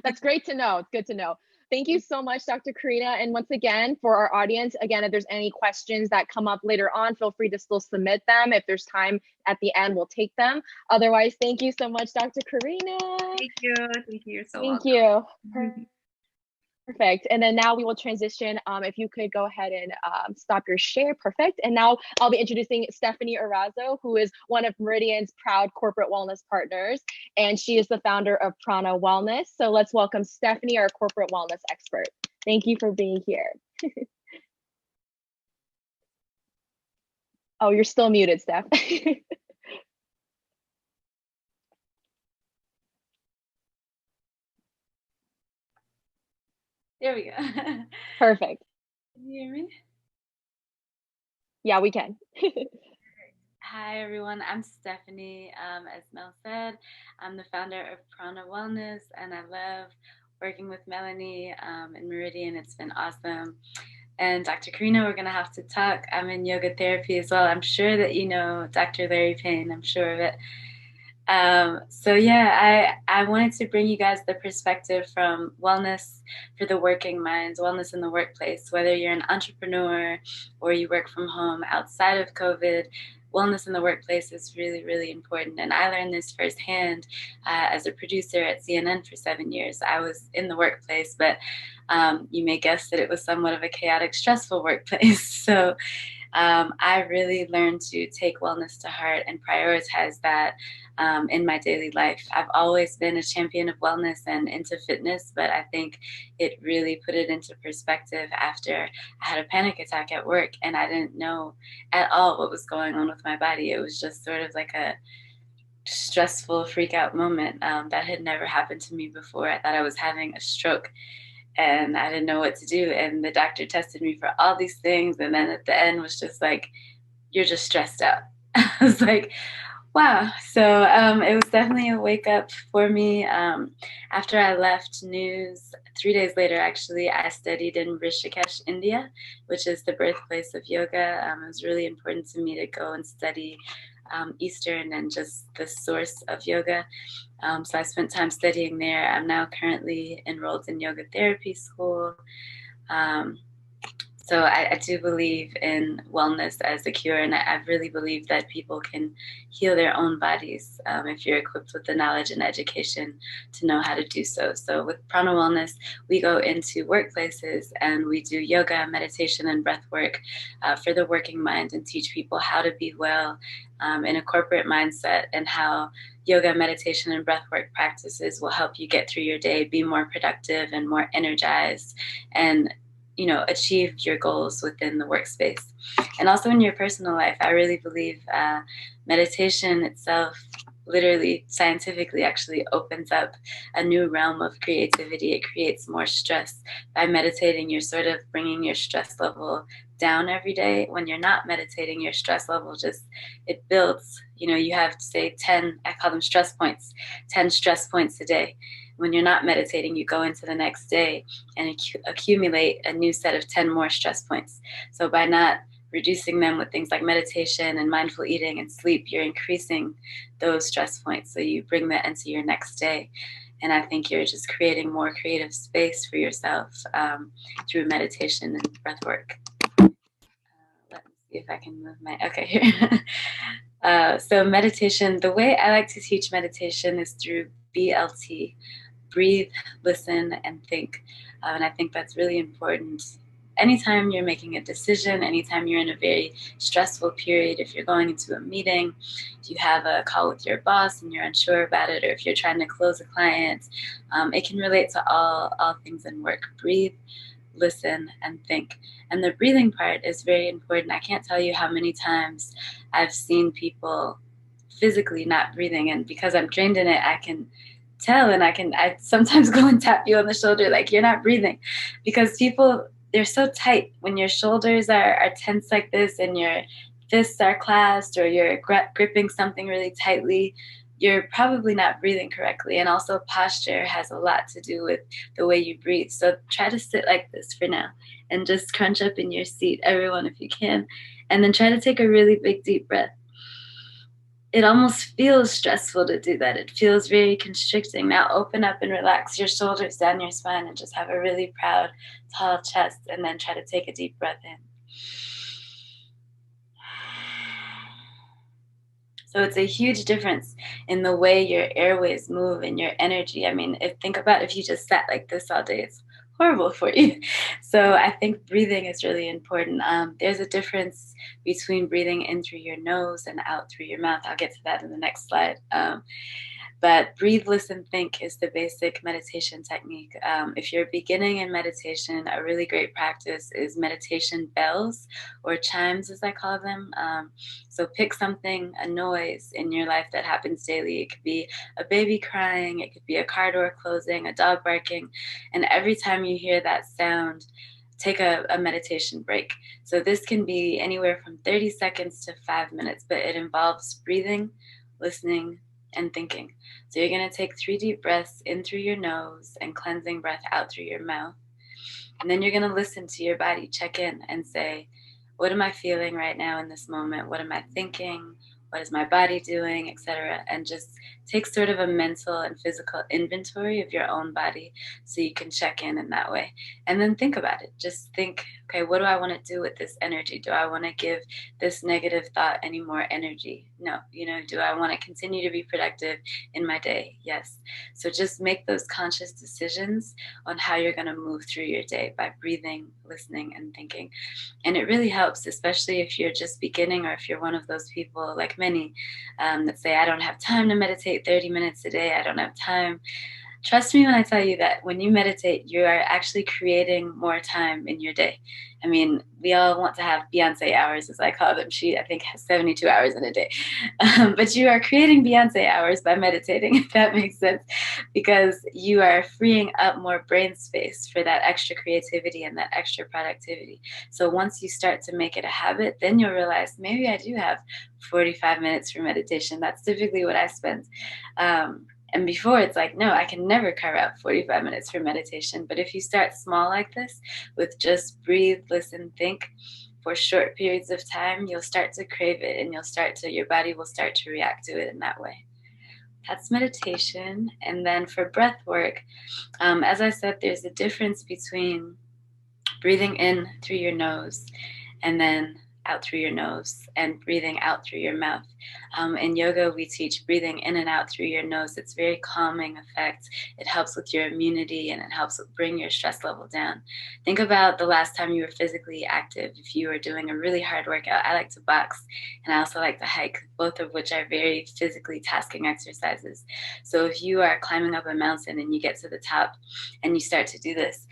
That's great to know. It's good to know. Thank you so much, Dr. Karina. And once again, for our audience, again, if there's any questions that come up later on, feel free to still submit them. If there's time at the end, we'll take them. Otherwise, thank you so much, Dr. Karina. Thank you. Thank you. You're so welcome. Thank you. Perfect. And then now we will transition. If you could go ahead and stop your share. Perfect. And now I'll be introducing Stephanie Erazo, who is one of Meridian's proud corporate wellness partners, and she is the founder of Prana Wellness. So let's welcome Stephanie, our corporate wellness expert. Thank you for being here. Oh, you're still muted, Steph. There we go. Perfect. Can you hear me? Yeah, we can. Hi, everyone. I'm Stephanie. As Mel said, I'm the founder of Prana Wellness, and I love working with Melanie and Myridian. It's been awesome. And Dr. Karina, we're going to have to talk. I'm in yoga therapy as well. I'm sure that you know Dr. Larry Payne. I'm sure of it. So yeah, I wanted to bring you guys the perspective from wellness for the working minds, wellness in the workplace, whether you're an entrepreneur or you work from home outside of COVID. Wellness in the workplace is really, really important. And I learned this firsthand as a producer at CNN for 7 years. I was in the workplace, but you may guess that it was somewhat of a chaotic, stressful workplace. So I really learned to take wellness to heart and prioritize that in my daily life. I've always been a champion of wellness and into fitness, but I think it really put it into perspective after I had a panic attack at work and I didn't know at all what was going on with my body. It was just sort of like a stressful freak out moment that had never happened to me before. I thought I was having a stroke and I didn't know what to do. And the doctor tested me for all these things. And then at the end was just like, you're just stressed out. I was like, wow. So it was definitely a wake up for me. After I left news, 3 days later, actually, I studied in Rishikesh, India, which is the birthplace of yoga. It was really important to me to go and study Eastern and just the source of yoga. So I spent time studying there. I'm now currently enrolled in yoga therapy school. So I do believe in wellness as a cure, and I really believe that people can heal their own bodies if you're equipped with the knowledge and education to know how to do so. So with Prana Wellness, we go into workplaces and we do yoga, meditation, and breath work for the working mind and teach people how to be well in a corporate mindset and how yoga, meditation, and breathwork practices will help you get through your day, be more productive and more energized, and achieve your goals within the workspace. And also in your personal life, I really believe meditation itself, literally, scientifically, actually opens up a new realm of creativity. It creates more stress. By meditating, you're sort of bringing your stress level down every day. When you're not meditating, your stress level it builds. You have, say, 10, I call them stress points, 10 stress points a day. When you're not meditating, you go into the next day and accumulate a new set of 10 more stress points. So by not reducing them with things like meditation and mindful eating and sleep, you're increasing those stress points. So you bring that into your next day. And I think you're just creating more creative space for yourself through meditation and breath work. Let me see if I can move okay, here. So meditation, the way I like to teach meditation is through BLT. Breathe, listen, and think. And I think that's really important. Anytime you're making a decision, anytime you're in a very stressful period, if you're going into a meeting, if you have a call with your boss and you're unsure about it, or if you're trying to close a client, it can relate to all things in work. Breathe, listen, and think. And the breathing part is very important. I can't tell you how many times I've seen people physically not breathing, and because I'm trained in it, I can tell, and I sometimes go and tap you on the shoulder like you're not breathing, because people, they're so tight. When your shoulders are tense like this and your fists are clasped or you're gripping something really tightly, you're probably not breathing correctly. And also posture has a lot to do with the way you breathe. So try to sit like this for now and just crunch up in your seat, everyone, if you can, and then try to take a really big deep breath. It almost feels stressful to do that. It feels very constricting. Now open up and relax your shoulders down your spine and just have a really proud, tall chest, and then try to take a deep breath in. So it's a huge difference in the way your airways move and your energy. I mean, think about if you just sat like this all day, it's horrible for you. So I think breathing is really important. There's a difference between breathing in through your nose and out through your mouth. I'll get to that in the next slide. But breathe, listen, think is the basic meditation technique. If you're beginning in meditation, a really great practice is meditation bells, or chimes as I call them. So pick something, a noise in your life that happens daily. It could be a baby crying, it could be a car door closing, a dog barking. And every time you hear that sound, take a meditation break. So this can be anywhere from 30 seconds to 5 minutes, but it involves breathing, listening, and thinking. So you're going to take 3 deep breaths in through your nose and cleansing breath out through your mouth. And then you're going to listen to your body, check in and say, what am I feeling right now in this moment? What am I thinking? What is my body doing, etc. And just take sort of a mental and physical inventory of your own body so you can check in that way. And then think about it. Just think, okay, what do I want to do with this energy? Do I want to give this negative thought any more energy? No. Do I want to continue to be productive in my day? Yes. So just make those conscious decisions on how you're going to move through your day by breathing, listening, and thinking. And it really helps, especially if you're just beginning, or if you're one of those people like many that say, I don't have time to meditate 30 minutes a day. I don't have time. Trust me when I tell you that when you meditate, you are actually creating more time in your day. I mean, we all want to have Beyonce hours, as I call them. She, I think, has 72 hours in a day. But you are creating Beyonce hours by meditating, if that makes sense, because you are freeing up more brain space for that extra creativity and that extra productivity. So once you start to make it a habit, then you'll realize, maybe I do have 45 minutes for meditation. That's typically what I spend. And before, it's like, no, I can never carve out 45 minutes for meditation. But if you start small like this, with just breathe, listen, think for short periods of time, you'll start to crave it, and your body will start to react to it in that way. That's meditation. And then for breath work, as I said, there's a difference between breathing in through your nose and then out through your nose and breathing out through your mouth. In yoga, we teach breathing in and out through your nose. It's very calming effect. It helps with your immunity, and it helps bring your stress level down. Think about the last time you were physically active. If you were doing a really hard workout, I like to box, and I also like to hike, both of which are very physically tasking exercises. So if you are climbing up a mountain and you get to the top and you start to do this,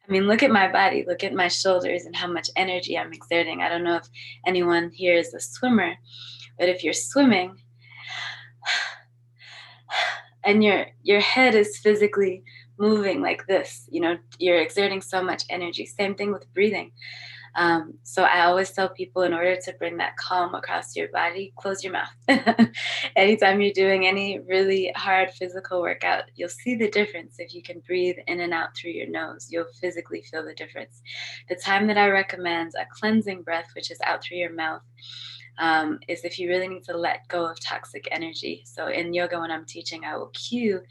I mean, look at my body, look at my shoulders and how much energy I'm exerting. I don't know if anyone here is a swimmer, but if you're swimming and your head is physically moving like this, you're exerting so much energy. Same thing with breathing. So I always tell people, in order to bring that calm across your body, close your mouth. Anytime you're doing any really hard physical workout, you'll see the difference. If you can breathe in and out through your nose, you'll physically feel the difference. The time that I recommend a cleansing breath, which is out through your mouth, is if you really need to let go of toxic energy. So in yoga, when I'm teaching, I will cue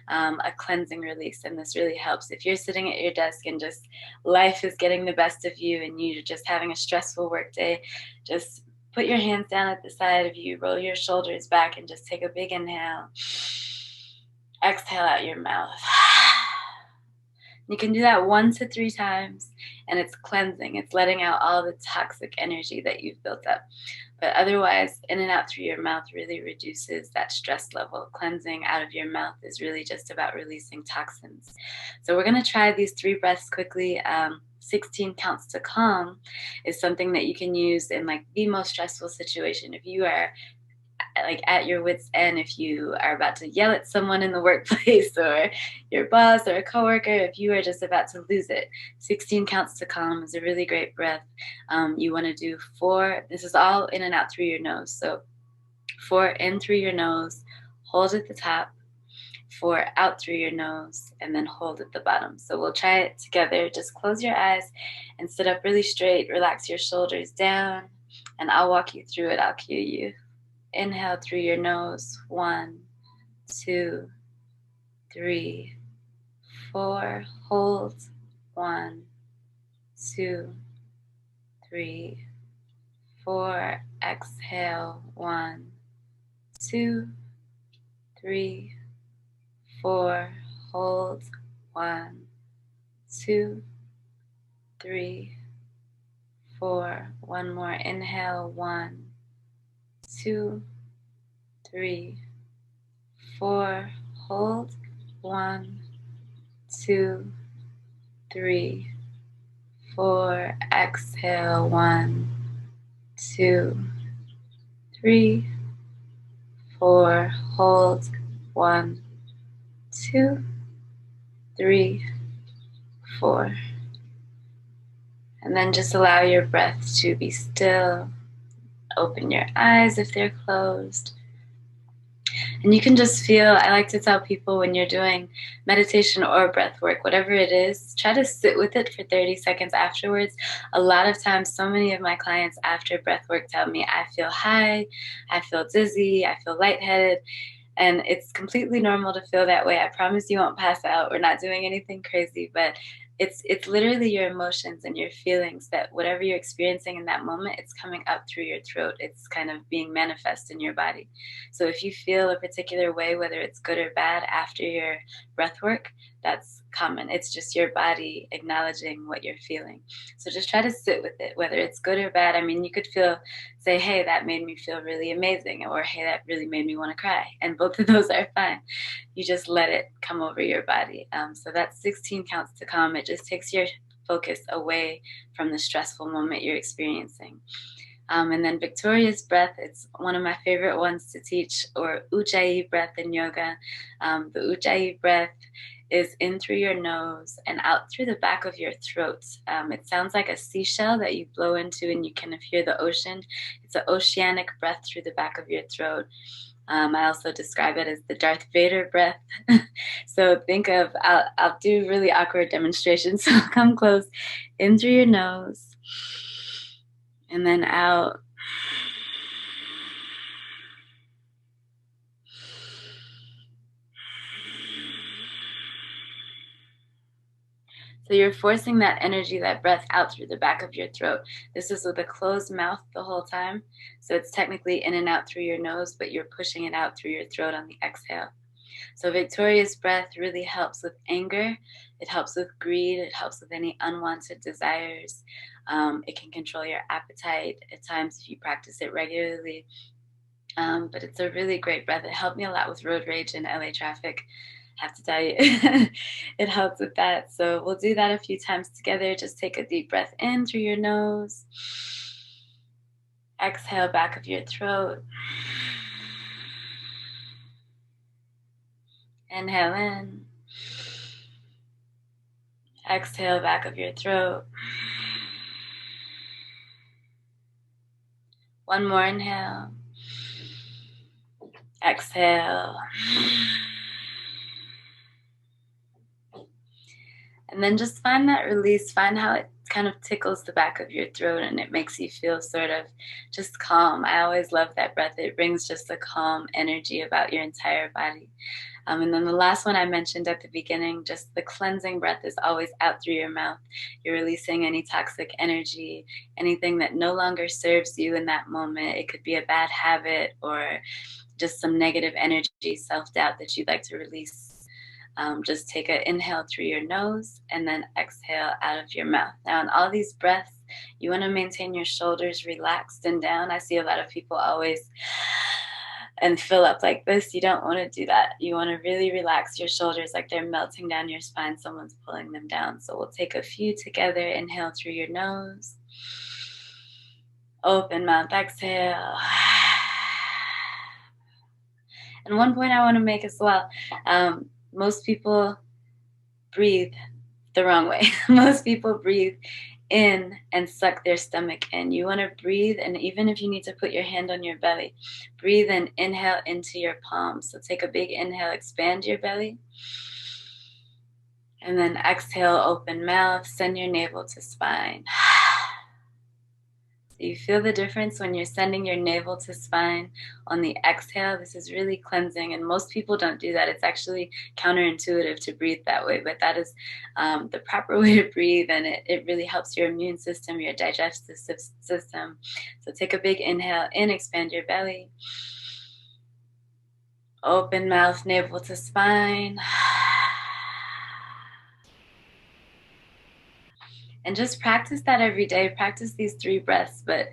a cleansing release, and this really helps. If you're sitting at your desk and just life is getting the best of you and you're just having a stressful work day, just put your hands down at the side of you, roll your shoulders back, and just take a big inhale. Exhale out your mouth. You can do that 1 to 3 times, and it's cleansing. It's letting out all the toxic energy that you've built up. But otherwise, in and out through your mouth really reduces that stress level. Cleansing out of your mouth is really just about releasing toxins. So we're going to try these 3 breaths quickly. 16 counts to calm is something that you can use in like the most stressful situation. If you are like at your wit's end, if you are about to yell at someone in the workplace or your boss or a coworker, if you are just about to lose it, 16 counts to calm is a really great breath. You want to do 4. This is all in and out through your nose. So 4 in through your nose, hold at the top, 4 out through your nose, and then hold at the bottom. So we'll try it together. Just close your eyes and sit up really straight. Relax your shoulders down, and I'll walk you through it. I'll cue you. Inhale through your nose. 1, 2, 3, 4. Hold. 1, 2, 3, 4. Exhale. 1, 2, 3, 4. hold, 1, 2, 3, 4. One more, inhale, 1, 2, 3, 4. Hold, 1, 2, 3, 4. Exhale, 1, 2, 3, 4. Hold, 1, 2, 3, 4. And then just allow your breath to be still. Open your eyes if they're closed. And you can just feel, I like to tell people when you're doing meditation or breath work, whatever it is, try to sit with it for 30 seconds afterwards. A lot of times, so many of my clients after breath work tell me, I feel high, I feel dizzy, I feel lightheaded. And it's completely normal to feel that way. I promise you won't pass out. We're not doing anything crazy, but it's literally your emotions and your feelings that whatever you're experiencing in that moment, it's coming up through your throat. It's kind of being manifest in your body. So if you feel a particular way, whether it's good or bad after your breath work, that's common. It's just your body acknowledging what you're feeling. So just try to sit with it, whether it's good or bad. I mean, you could say, hey, that made me feel really amazing, or hey, that really made me want to cry. And both of those are fine. You just let it come over your body. So that's 16 counts to calm. It just takes your focus away from the stressful moment you're experiencing. And then victorious breath, it's one of my favorite ones to teach, or Ujjayi breath in yoga. The Ujjayi breath is in through your nose and out through the back of your throat. It sounds like a seashell that you blow into and you kind of hear the ocean. It's an oceanic breath through the back of your throat. I also describe it as the Darth Vader breath. So think of, I'll do really awkward demonstrations, so come close. In through your nose and then out. So you're forcing that energy, that breath out through the back of your throat. This is with a closed mouth the whole time. So it's technically in and out through your nose, but you're pushing it out through your throat on the exhale. So victorious breath really helps with anger. It helps with greed. It helps with any unwanted desires. It can control your appetite at times if you practice it regularly. But it's a really great breath. It helped me a lot with road rage in LA traffic. I have to tell you, it helps with that. So we'll do that a few times together. Just take a deep breath in through your nose. Exhale, back of your throat. Inhale in. Exhale, back of your throat. One more inhale. Exhale. And then just find that release. Find how it kind of tickles the back of your throat and it makes you feel sort of just calm. I always love that breath. It brings just a calm energy about your entire body. And then the last one I mentioned at the beginning, just the cleansing breath is always out through your mouth. You're releasing any toxic energy, anything that no longer serves you in that moment. It could be a bad habit or just some negative energy, self-doubt that you'd like to release. Just take an inhale through your nose and then exhale out of your mouth. Now, in all these breaths, you want to maintain your shoulders relaxed and down. I see a lot of people always and fill up like this. You don't want to do that. You want to really relax your shoulders like they're melting down your spine. Someone's pulling them down. So we'll take a few together. Inhale through your nose. Open mouth, exhale. And one point I want to make as well, most people breathe the wrong way. Most people breathe in and suck their stomach in. You want to breathe, and even if you need to put your hand on your belly, breathe and inhale into your palms. So take a big inhale, expand your belly. And then exhale, open mouth, send your navel to spine. So you feel the difference when you're sending your navel to spine on the exhale. This is really cleansing, and most people don't do that. It's actually counterintuitive to breathe that way, but that is the proper way to breathe, and it really helps your immune system, your digestive system. So take a big inhale in, expand your belly. Open mouth, navel to spine. And just practice that every day. Practice these 3 breaths, but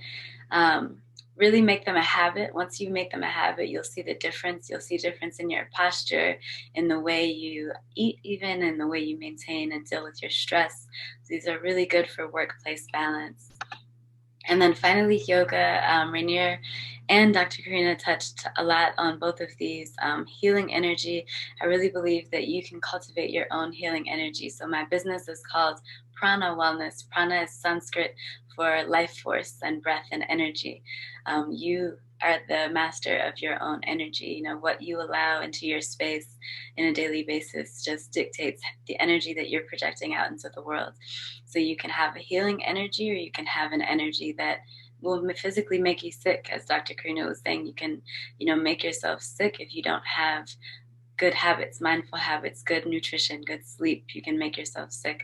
really make them a habit. Once you make them a habit, you'll see the difference. You'll see difference in your posture, in the way you eat, even in the way you maintain and deal with your stress. These are really good for workplace balance. And then finally, yoga. Ranier and Dr. Karina touched a lot on both of these. Healing energy. I really believe that you can cultivate your own healing energy. So my business is called Prana Wellness. Prana is Sanskrit for life force and breath and energy. You are the master of your own energy. You know, what you allow into your space in a daily basis just dictates the energy that you're projecting out into the world. So you can have a healing energy, or you can have an energy that will physically make you sick. As Dr. Karina was saying, you can, make yourself sick if you don't have good habits, mindful habits, good nutrition, good sleep. You can make yourself sick.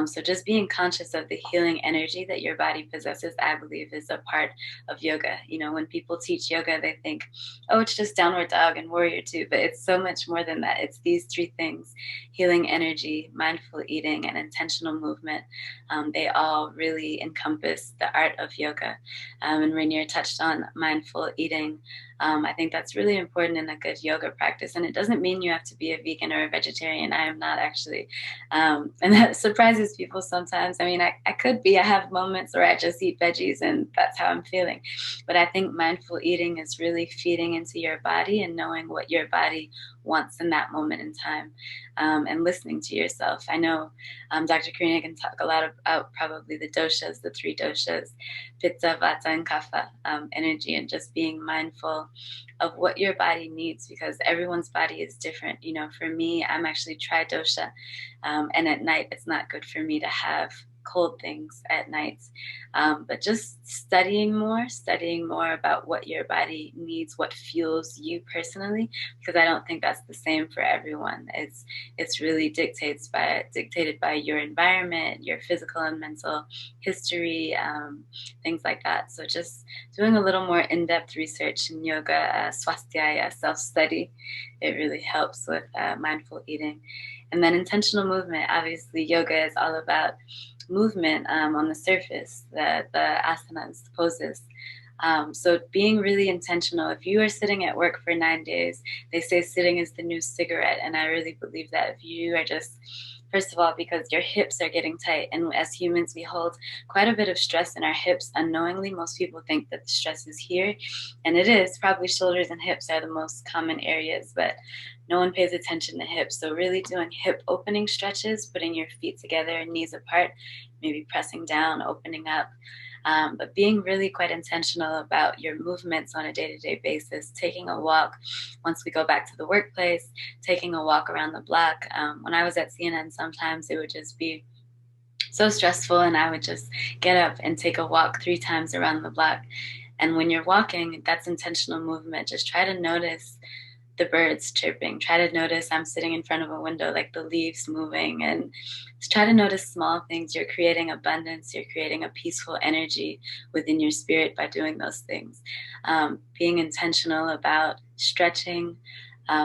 So just being conscious of the healing energy that your body possesses, I believe, is a part of yoga. When people teach yoga, they think, oh, it's just downward dog and warrior two, but it's so much more than that. It's these 3 things: healing energy, mindful eating, and intentional movement. They all really encompass the art of yoga. And Ranier touched on mindful eating. I think that's really important in a good yoga practice. And it doesn't mean you have to be a vegan or a vegetarian. I am not, actually. And that surprises people sometimes. I mean, I could be. I have moments where I just eat veggies and that's how I'm feeling. But I think mindful eating is really feeding into your body and knowing what your body wants in that moment in time, and listening to yourself. I know Dr. Karina can talk a lot about probably the doshas, the 3 doshas, pitta, vata, and kapha, energy, and just being mindful of what your body needs, because everyone's body is different. For me, I'm actually tri-dosha, and at night it's not good for me to have cold things at night. But just studying more about what your body needs, what fuels you personally, because I don't think that's the same for everyone. It's really dictated by your environment, your physical and mental history, things like that. So just doing a little more in-depth research in yoga, swasthya, self-study, it really helps with mindful eating. And then intentional movement. Obviously, yoga is all about movement on the surface, the asanas, the poses. So being really intentional. If you are sitting at work for 9 days, they say sitting is the new cigarette. And I really believe that. If you are just, first of all, because your hips are getting tight. And as humans, we hold quite a bit of stress in our hips unknowingly. Most people think that the stress is here. And it is. Probably shoulders and hips are the most common areas. But no one pays attention to hips. So really doing hip opening stretches, putting your feet together, knees apart, maybe pressing down, opening up. But being really quite intentional about your movements on a day-to-day basis, taking a walk once we go back to the workplace, taking a walk around the block. When I was at CNN, sometimes it would just be so stressful, and I would just get up and take a walk 3 times around the block. And when you're walking, that's intentional movement. Just try to notice the birds chirping. Try to notice I'm sitting in front of a window, like the leaves moving, and just try to notice small things. You're creating abundance. You're creating a peaceful energy within your spirit by doing those things. Being intentional about stretching.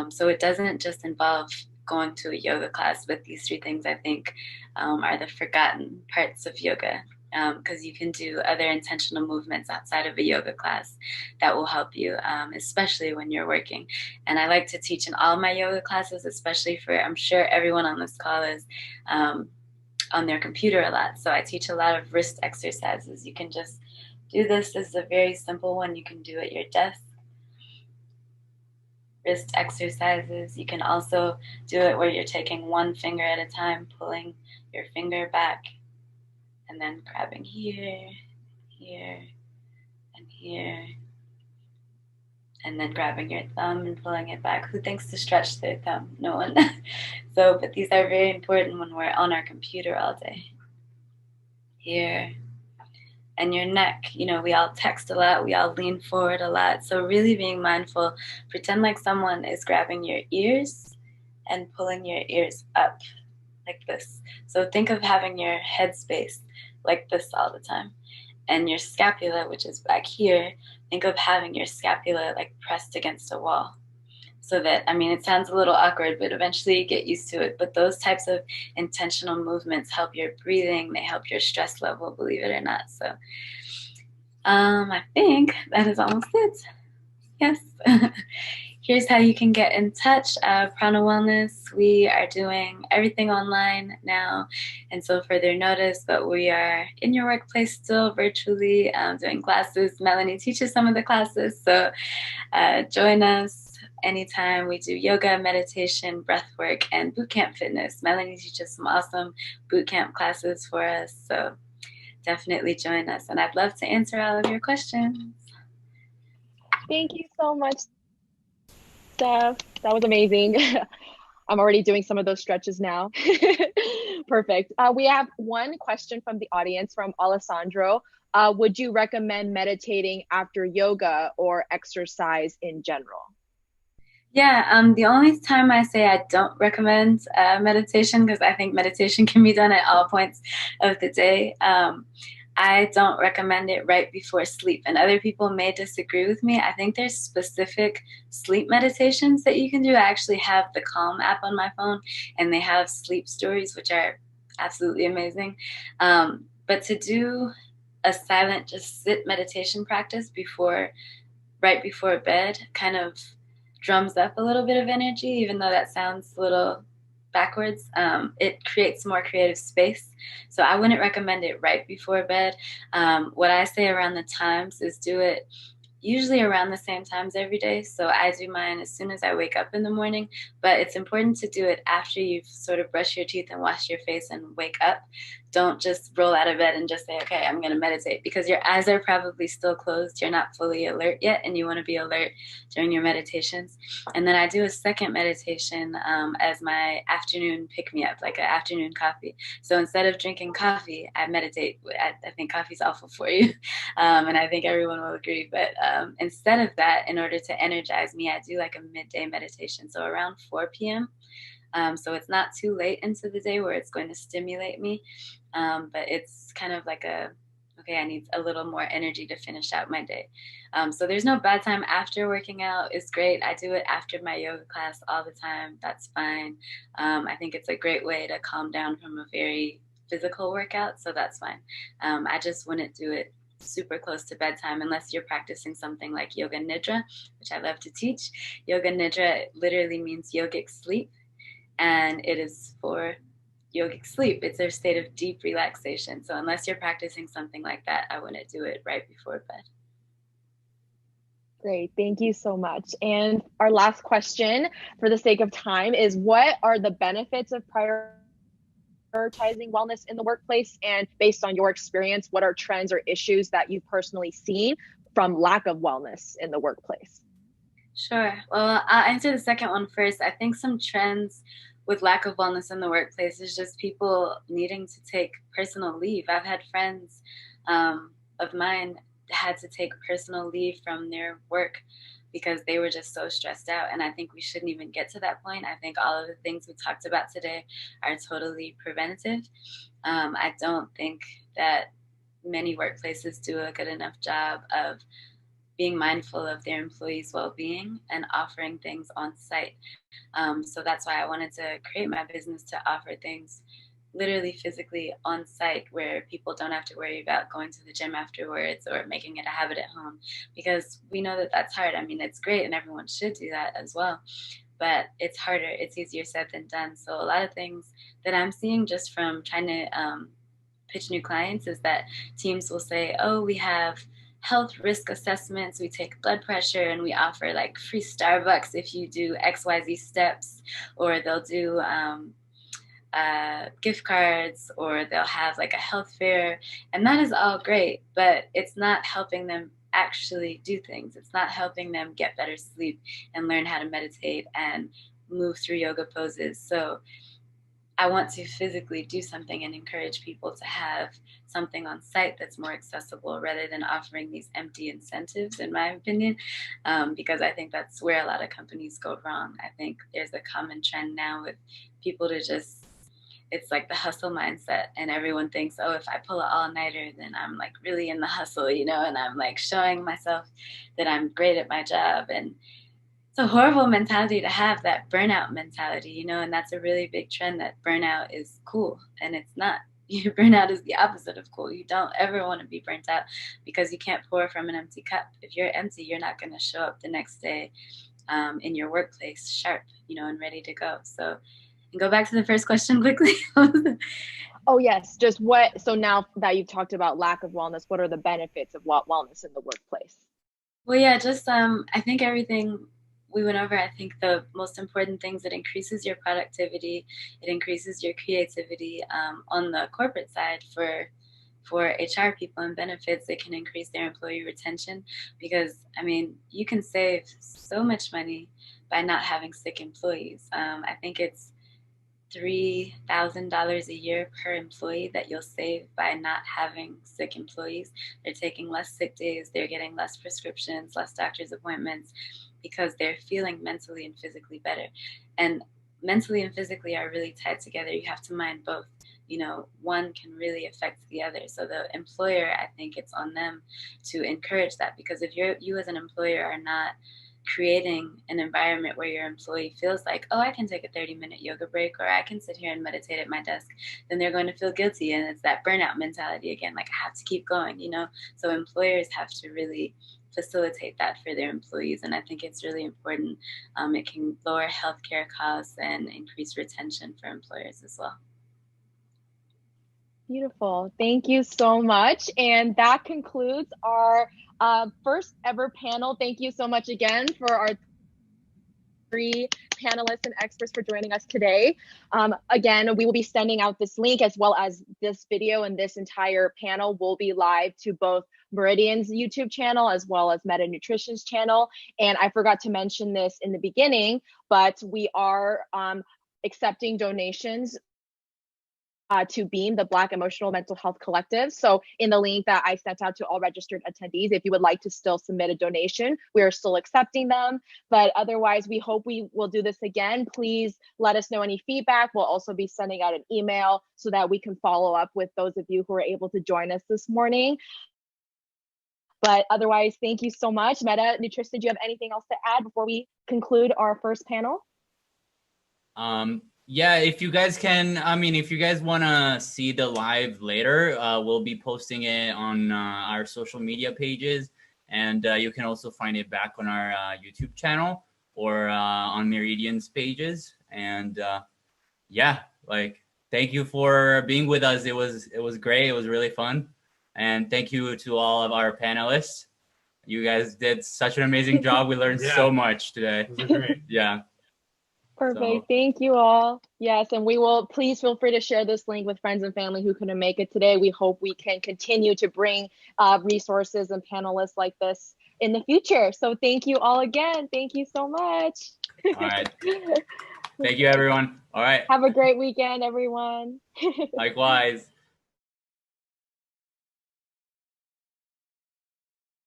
So it doesn't just involve going to a yoga class, but these 3 things, I think, are the forgotten parts of yoga. Because you can do other intentional movements outside of a yoga class that will help you, especially when you're working. And I like to teach in all my yoga classes, especially for, I'm sure everyone on this call is on their computer a lot. So I teach a lot of wrist exercises. You can just do this. This is a very simple one you can do at your desk. Wrist exercises. You can also do it where you're taking 1 finger at a time, pulling your finger back, and then grabbing here, here, and here. And then grabbing your thumb and pulling it back. Who thinks to stretch their thumb? No one. But these are very important when we're on our computer all day. Here. And your neck. We all text a lot. We all lean forward a lot. So really being mindful. Pretend like someone is grabbing your ears and pulling your ears up like this. So think of having your headspace like this all the time. And your scapula, which is back here, think of having your scapula like pressed against a wall. so that, I mean, it sounds a little awkward, but eventually you get used to it. But those types of intentional movements help your breathing, they help your stress level, believe it or not. So I think that is almost it. Yes. Here's how you can get in touch. Prana Wellness, we are doing everything online now until further notice, but we are in your workplace still virtually doing classes. Melanie teaches some of the classes, so join us anytime. We do yoga, meditation, breath work, and bootcamp fitness. Melanie teaches some awesome bootcamp classes for us, so definitely join us. And I'd love to answer all of your questions. Thank you so much, Steph. That was amazing. I'm already doing some of those stretches now. Perfect. We have one question from the audience from Alessandro. Would you recommend meditating after yoga or exercise in general? Yeah, the only time I say I don't recommend meditation, because I think meditation can be done at all points of the day. I don't recommend it right before sleep, and other people may disagree with me. I think there's specific sleep meditations that you can do. I actually have the Calm app on my phone, and they have sleep stories, which are absolutely amazing. But to do a silent, just sit meditation practice right before bed kind of drums up a little bit of energy, even though that sounds a little backwards. It creates more creative space. So I wouldn't recommend it right before bed. What I say around the times is do it usually around the same times every day. So I do mine as soon as I wake up in the morning, but it's important to do it after you've sort of brushed your teeth and washed your face and wake up. Don't just roll out of bed and just say, okay, I'm going to meditate, because your eyes are probably still closed. You're not fully alert yet, and you want to be alert during your meditations. And then I do a second meditation as my afternoon pick-me-up, like an afternoon coffee. So instead of drinking coffee, I meditate. I think coffee's awful for you, and I think everyone will agree. But instead of that, in order to energize me, I do like a midday meditation, so around 4 p.m. So it's not too late into the day where it's going to stimulate me, but it's kind of like okay, I need a little more energy to finish out my day. So there's no bad time after working out. It's great. I do it after my yoga class all the time. That's fine. I think it's a great way to calm down from a very physical workout, so that's fine. I just wouldn't do it super close to bedtime unless you're practicing something like yoga nidra, which I love to teach. Yoga nidra literally means yogic sleep, and it is for yogic sleep. It's a state of deep relaxation. So unless you're practicing something like that, I wouldn't do it right before bed. Great, thank you so much. And our last question, for the sake of time, is what are the benefits of prioritizing wellness in the workplace? And based on your experience, what are trends or issues that you've personally seen from lack of wellness in the workplace? Sure. Well, I'll answer the second one first. I think some trends with lack of wellness in the workplace is just people needing to take personal leave. I've had friends of mine had to take personal leave from their work because they were just so stressed out. And I think we shouldn't even get to that point. I think all of the things we talked about today are totally preventative. I don't think that many workplaces do a good enough job of being mindful of their employees' well-being and offering things on site. So that's why I wanted to create my business to offer things literally physically on site, where people don't have to worry about going to the gym afterwards or making it a habit at home, because we know that that's hard. I mean, it's great and everyone should do that as well, but it's harder. It's easier said than done. So a lot of things that I'm seeing just from trying to pitch new clients is that teams will say, oh, we have health risk assessments, we take blood pressure, and we offer like free Starbucks if you do XYZ steps, or they'll do gift cards, or they'll have like a health fair, and that is all great, but it's not helping them actually do things. It's not helping them get better sleep and learn how to meditate and move through yoga poses. So I want to physically do something and encourage people to have something on site that's more accessible, rather than offering these empty incentives, in my opinion, because I think that's where a lot of companies go wrong. I think there's a common trend now with people to just, it's like the hustle mindset, and everyone thinks, oh, if I pull an all-nighter, then I'm like really in the hustle, and I'm like showing myself that I'm great at my job. And it's a horrible mentality to have, that burnout mentality, you know, and that's a really big trend, that burnout is cool, and it's not. Burnout is the opposite of cool. You don't ever want to be burnt out, because you can't pour from an empty cup. If you're empty, you're not going to show up the next day in your workplace sharp, you know, and ready to go. So, and go back to the first question quickly. Oh, yes. Just so now that you've talked about lack of wellness, what are the benefits of wellness in the workplace? Well, yeah, just I think everything we went over, I think the most important things, it increases your productivity, it increases your creativity. On the corporate side, for HR people and benefits, it can increase their employee retention, because, I mean, you can save so much money by not having sick employees. I think it's $3,000 a year per employee that you'll save by not having sick employees. They're taking less sick days, they're getting less prescriptions, less doctor's appointments, because they're feeling mentally and physically better. And mentally and physically are really tied together. You have to mind both. You know, one can really affect the other. So the employer, I think it's on them to encourage that, because if you as an employer are not creating an environment where your employee feels like, oh, I can take a 30-minute yoga break, or I can sit here and meditate at my desk, then they're going to feel guilty. And it's that burnout mentality again, like, I have to keep going, you know? So employers have to really facilitate that for their employees. And I think it's really important. It can lower healthcare costs and increase retention for employers as well. Beautiful. Thank you so much. And that concludes our first ever panel. Thank you so much again for our 3 panelists and experts for joining us today. Again, we will be sending out this link, as well as this video, and this entire panel will be live to both Myridian's YouTube channel as well as Meta Nutrition's channel. And I forgot to mention this in the beginning, but we are accepting donations to BEAM, the Black Emotional Mental Health Collective. So in the link that I sent out to all registered attendees, if you would like to still submit a donation, we are still accepting them. But otherwise, we hope we will do this again. Please let us know any feedback. We'll also be sending out an email so that we can follow up with those of you who are able to join us this morning. But otherwise, thank you so much. Meta Nutrition, do you have anything else to add before we conclude our first panel? Yeah, if you guys can, if you guys want to see the live later, we'll be posting it on our social media pages. And you can also find it back on our YouTube channel or on Meridian's pages. And yeah, like, thank you for being with us. It was great. It was really fun. And thank you to all of our panelists. You guys did such an amazing job. We learned so much today. It was great. Yeah. Perfect. So, thank you all. Yes, and please feel free to share this link with friends and family who couldn't make it today. We hope we can continue to bring resources and panelists like this in the future. So thank you all again. Thank you so much. all right. Thank you, everyone. All right. Have a great weekend, everyone. Likewise.